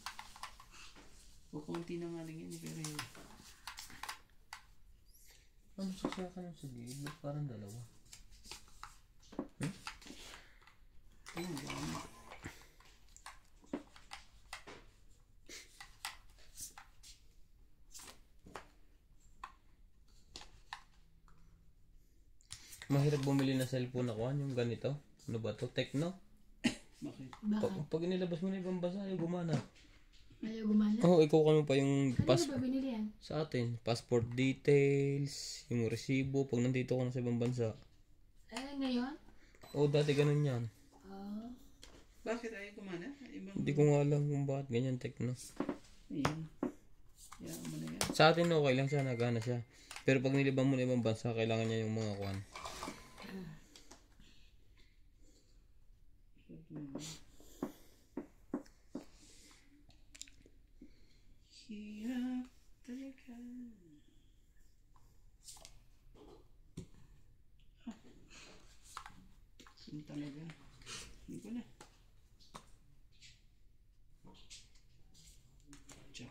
O konti na nga lang yan, pero yun. Ano sasaka ng sa gilid? Parang dalawa. Ano ba? Mahirap bumili ng cellphone ako. Yung ganito. Ano ba to? Tecno? Bakit? Bakit? Pag inilabas mo na ibang bansa, ayaw gumana. Ayaw gumana? Oo, ikaw kami pa yung Kanino ba binili yan? sa atin. Passport details, yung resibo, pag nandito ka na sa ibang bansa. Ngayon? Oo, dati ganun yan. Bakit ayaw kumana? Ibang... Hindi ko nga alam kung bakit ganyan Tecno. Ayan. Yan mo na yan. Sa atin okay lang siya, nagana siya. Pero pag nilibang mo na ibang bansa, kailangan niya yung mga kwan. Hirap talaga. Saan talaga? Hindi ko na. Check.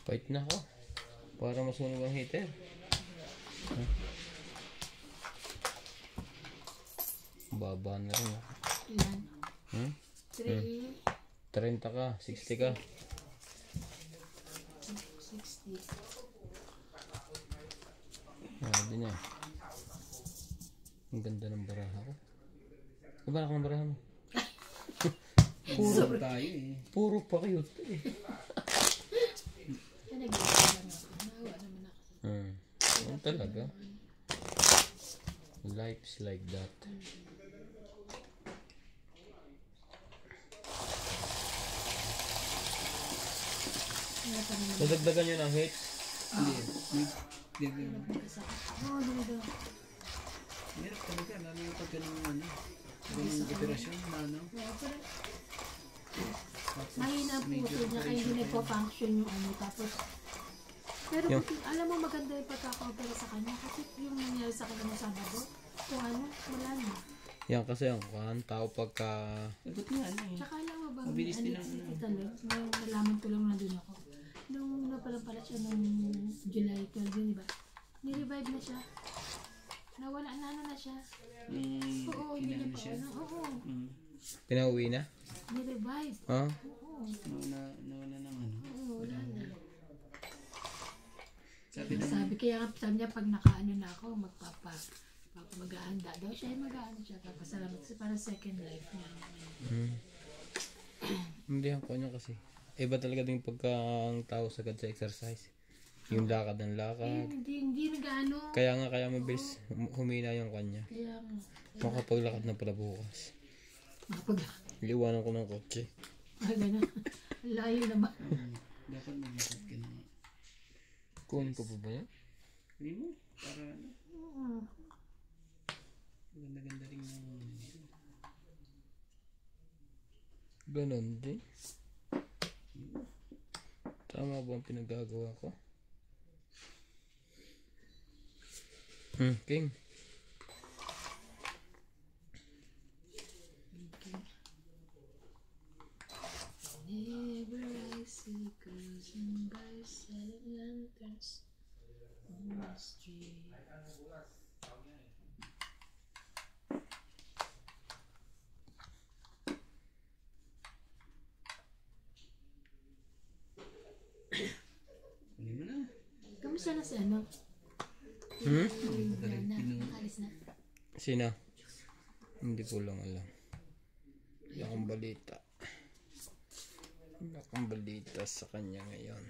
Fight na ako. Para masunog ang heater. Baba na rin. Ilan? 3? 3, 30 ka, 60 ka. 60. Sabi niya. Ang ganda ng baraha ko. Iba na ka ng baraha mo? Puro tayo eh. Puro pa kayo. Nag-iisa lang ako. Naawa naman ako. Ano talaga? Life's like that. Nadagdagan nyo ng hate? Hindi. Hindi. Nagkasakit. Oo, dito. Hirap talaga. Lalo yung pag ganun ano. Ganun operasyon na ano. Pero, mahina ang puso niya kaya hindi nagpa-function yung ano. Tapos, pero alam mo maganda yung pagkaka-opera sa kanya kasi yung nangyari sa kanya ng Sabado, kung ano, wala na. Yan kasi ang tao pagka... Sagot nga ano eh. Tsaka alam mo bang, Mabilis din ang ano. Italo, nalaman ko lang nandun ako. Nung pala siya nung July 12, yun, di ba? Ni-revive na siya. Nawala na ano na siya. Oo, hindi na pa ano. Oo, Pinauwi na? ni-revive. Ha? Oo, Nawala ng ano. oo, wala na. Sabi Kaya sabi niya pag nakaano na ako, mag-aanda daw siya, mag-aano siya. Papasalamat kasi para second life niya. Hindi ang kanya kasi. Iba talaga din pagka ang tao sagad sa exercise. Yung lakad ng lakad. Hindi nag-ano. Kaya mabilis humina yung kanya. Kaya nga. Makapaglakad na pala bukas. Iiwanan ko ng kotse. Gano'n. Layo naman. dapat mag-isip ka na. Kunin ko pa ba yan? Hindi mo. Para ano. Oo. Ganda-ganda rin yung... Ganon din. Tama ba ang pinagagawa ko? King. Never I see cruising by selling lanterns on the street. Kunin mo na. Kamusta na si ano? Nakalis na. Sino? Hindi ko lang alam. Wala akong balita. Wala akong balita sa kanya ngayon.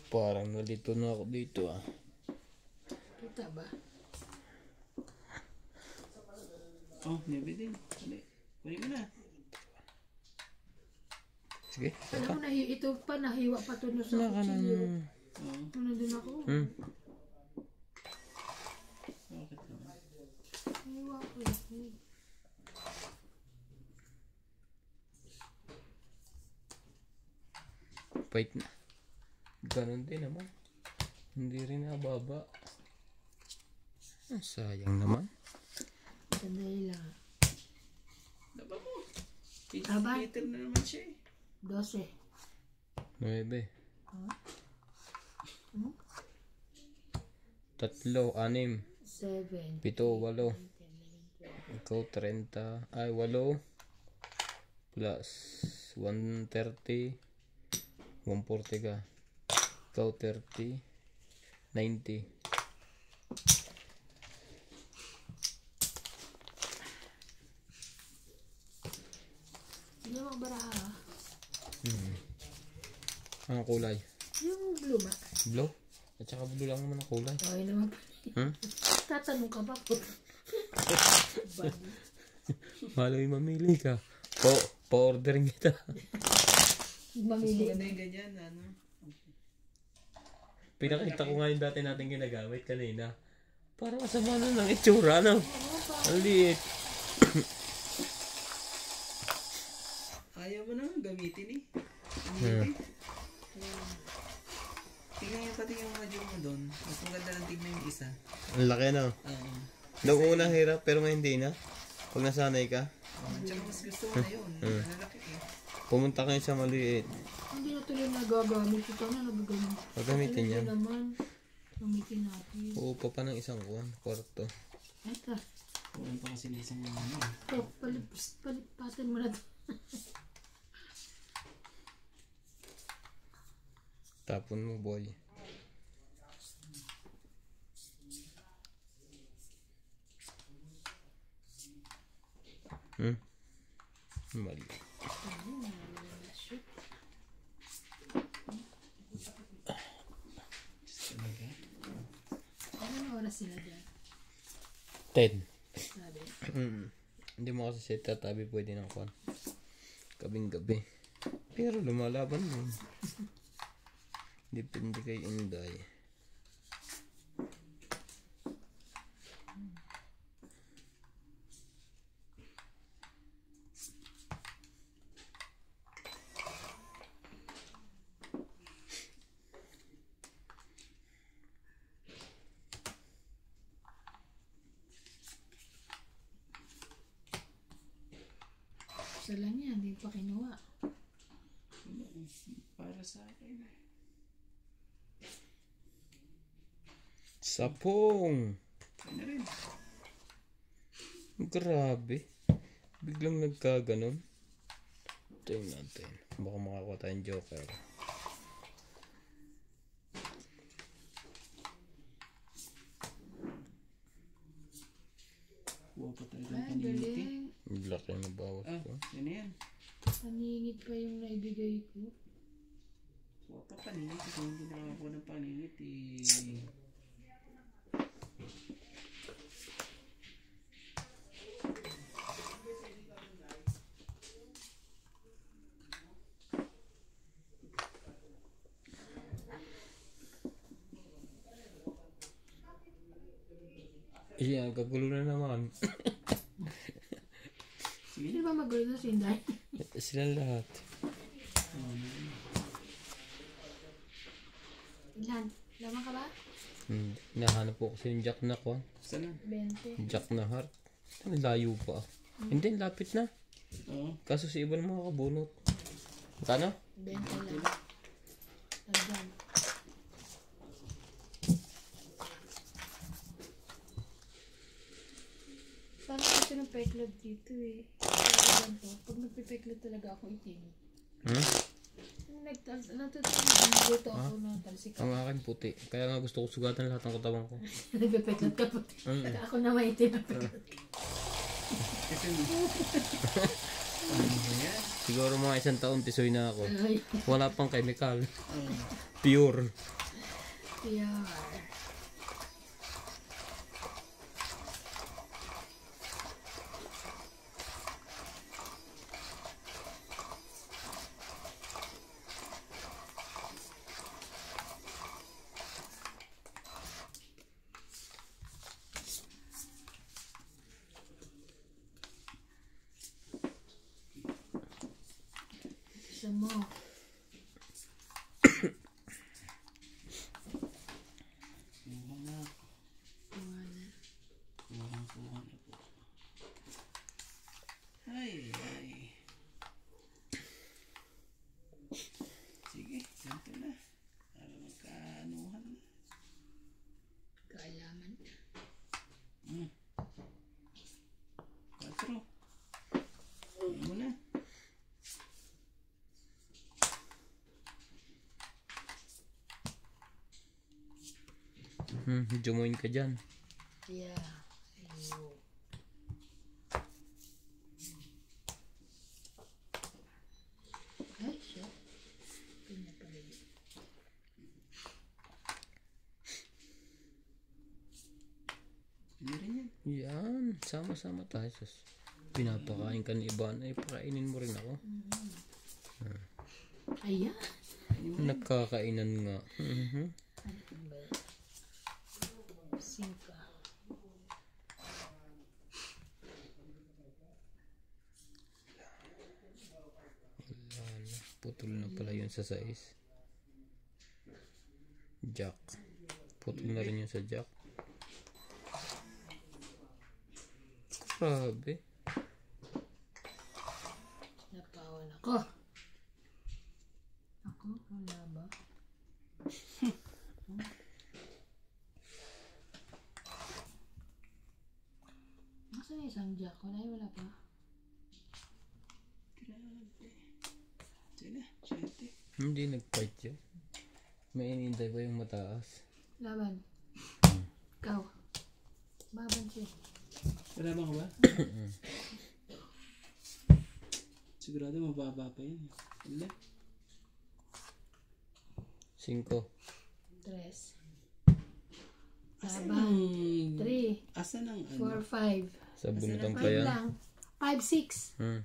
Parang nalito na ako dito ah. Kita ba? Oh, maybe din. Dali. Kunin mo na. Sige. Alam mo, ito pa, nahiwa pa to sa Wala ka nang... kutsilyo. Oo. Nandun ako. Bakit naman? Nahiwa ko eh. Wait na. Ganon din naman. Hindi rin nababa. Sayang naman. Sandali lang. Daba mo. Aba? 8 na naman siya eh. 12. 9. Huh? 3, 6, 7. 7, 8. Ikaw 30. Ay, 8. Plus 130. 140 ka. Ikaw 30. 90. Hindi mo baraha. Ang kulay. Yung blue ba? Blue? At saka blue lang naman ang kulay. Okay naman. Tatanong ka ba? Maloy mamili ka. Pa-ordering kita. Mamili. Maganda yung ganyan, ano? Pinakita ko nga yung dati natin ginagamit kanina. Parang masama na ng itsura, no? Ang liit. Ayaw mo na gamitin eh. Hindi. Tingnan yung pati yung module mo doon. Mas maganda lang tignan yung isa. Ang laki, no? Oo. Noong unang hirap, pero ngayon hindi na. Pag nasanay ka, Tsaka mas gusto mo na yun. Malalaki eh. pumunta kayo sa maliit. Hindi na tuloy nagagamit. Ito na nagagamit. Pagamitin yan. Ito naman. Gamitin natin. Uupa pa ng isang kwarto. Ito. Pumunta kasi na isang ano. Ito. Palipatan mo na ito. Tapon mo, boy. Mali. Anong oras sila dyan? 10. Sabi. Hindi mo kasi set tatabi pwede ng kwan. Gabing gabi. Pero lumalaban mo. Depende kay Inday. Isa lang yan, hindi pa kinuha. Para sa akin. Sapong! Ano rin? Grabe. Biglang nagkaganon. Tingnan natin. Baka makakuha tayong joker. Kuha pa tayo ng Ay, paningiti. galing. Laki na bawas Ah, ko. yun na yan. Paningit pa yung naibigay ko. Kuha pa paningiti. Kung hindi nakakuha ng paningiti. Iya, kagulo na naman. Sino ba magulo na si Inday? Silang lahat. Ilan? Laman ka ba? Nahanap ko kasi yung jack na ko. Saan na? 20. Jack na heart. Ang layo pa. Hindi, lapit na. Oo. Kaso si iba ng mga kabunot. Kano? 20 lang. Nandyan. Paano kasi ng peklog dito eh. Kaya to. Pag nagpipeklog talaga ako itim. Nagtutunan ako ng talsika. Ang akin puti. Kaya nga gusto ko sugatan lahat ng katawan ko. Nagpipeklog ka po. Ako na maitim na peklog. Kasi ano ba yan? Siguro mga 1 taon tisoy na ako. Ay, Wala pang chemical. Oo. Pure. PR. Isa mo. Kuha na. Kuha na. Kuha na po. Ay, ay. Sige, ganito na. Para magkaanuhan na. Kaalaman. 4. Ano mo na? Jumoin ka dyan. Yeah. Ayo. Ay, siya. Pinya pala yun. Ano rin yan? Yan. Sama-sama tayo. Sus. Pinapakain ka ni Iban. Ay, pakainin mo rin ako. Ayan. Nagkakainan nga. Singka. Putol na pala yun sa size. Jack. Putol na rin yun sa jack. Grabe. Napawan ako. Ako? Wala ba? Nasaan yung isang jack? Wala pa. Sige na, 7. Hindi nag-fight yun. May inintay pa yung mataas. Laban. Ikaw. Baban siya. Wala ka ba? Sigurado mababa pa yan. Wala. 5. 3. Asan Laban. ang... 3. Asan ang 4, ano? 5. Sa bunutan 5 pa yan. lang. 5, 6. Hmm.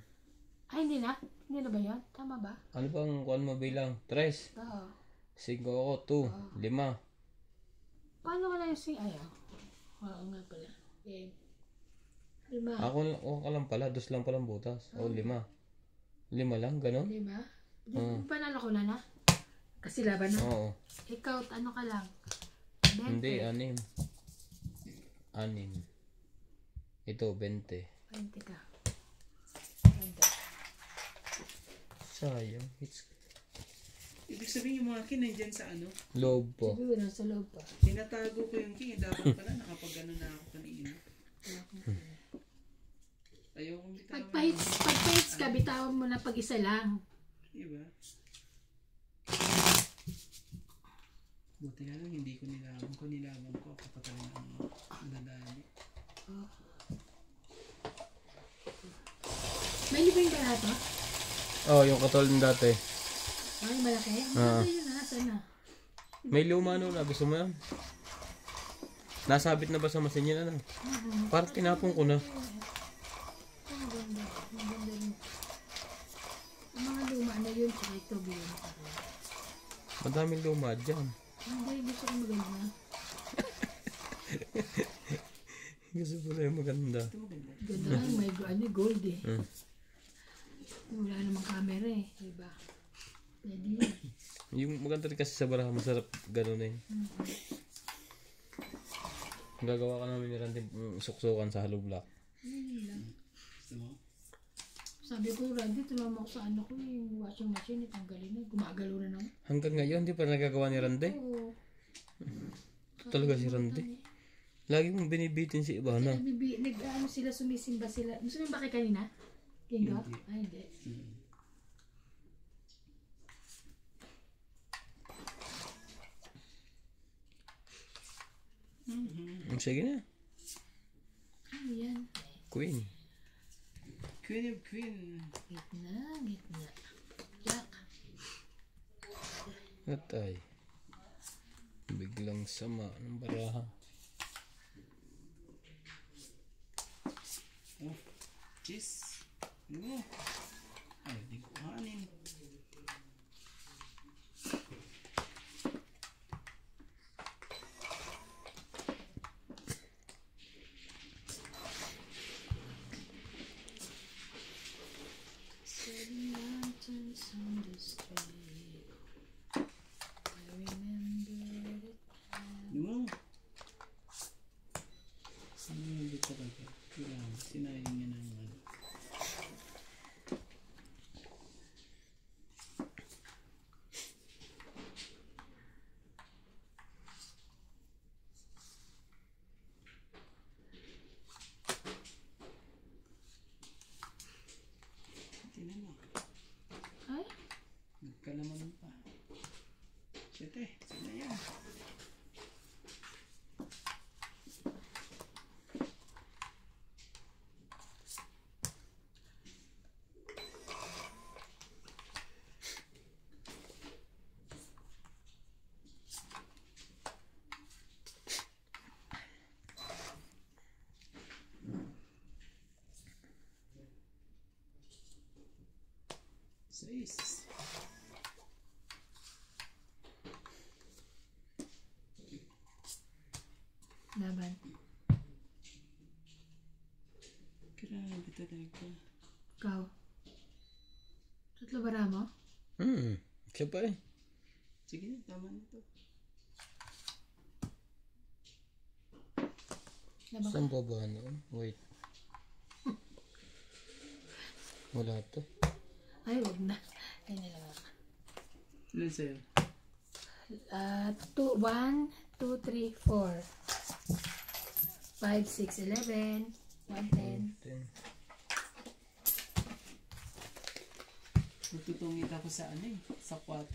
Ay, hindi na. Hindi na ba yun? Tama ba? Ano bang kuhan mo bilang? 3. Oo. 5 ako, 2. 5. Paano ka na yung sing... Ayaw. Oo nga pala. Game. 5. Ako lang pala, 2 lang palang butas. O 5. 5 lang, ganun? 5? Panalo ko na na. Kasi laban na. Oo. Ikaw, ano ka lang? 20. Hindi, 6. 6. Ito, 20. 20 ka. 20. Sayang. It's Ibig sabihin yung mga king nandyan sa ano, loob po. Siguro nasa loob pa. tinatago ko yung king. Dapat pala nakapag ano na ako kanina. Ayoko bitawan. Pag-hits ka, bitawan mo na pag isa lang. Diba? Buti nga lang, hindi ko nilaban. Kung nilaban ko, ako pa talaga ang dadali. May libing ba na ito? Yung katulad ng dati. Ay, malaki. Ano yun na? Saan na? May luma na. Gusto mo yan? Nasabit na ba sa masin yun? Ano? Parang tinapon ko na. Ang ganda. Ang ganda rin. Ang mga luma na yun, tsaka ito bilang ako. Madaming luma dyan. Hindi, gusto ko maganda. Gusto ko na yung maganda. Ganda lang, may gold eh. Wala namang camera eh, diba? Pwede yun. Yung maganda rin kasi sa baraha, masarap gano'n eh. Gagawa ka namin ni Randy suksukan sa hollow block. Yun lang. Gusto mo? Sabi ko, Randy, tulungan mo ko sa ano ko, yung washing machine, itanggalin na, gumagalo na naman. Hanggang ngayon, di pa nagagawa ni Randy. Oo. Ito talaga si Randy. Lagi mong binibitin si Ivana. Ano sila, sumisimba sila. Sumimba kay kanina? Kinga? Ay, hindi. Sige na. Ano yan? Queen. Queen of Queen. Gitna, gitna. Jack. Atay. Biglang sama ng baraha. Oh, cheese. Ano? Ay, di ko kanin. Ano? Ano yung dito talaga? Kailangan, sinayang niya ng ano. Tinan mo. Ay? Nagkalaman pa. Siyete, sila yan. Seis. Laban. Grabe talaga. Ikaw. Tatlo bara mo? Siya pa eh. Sige na, tama na to. Laban ka. Saan pa ba noon? Wait. Wala to. Ay, wag na. Ay, nalaman ka. Ilan sa'yo? 1, 2, 3, 4. 5, 6, 11. 110. Natutungit ako sa ano eh. Sa 4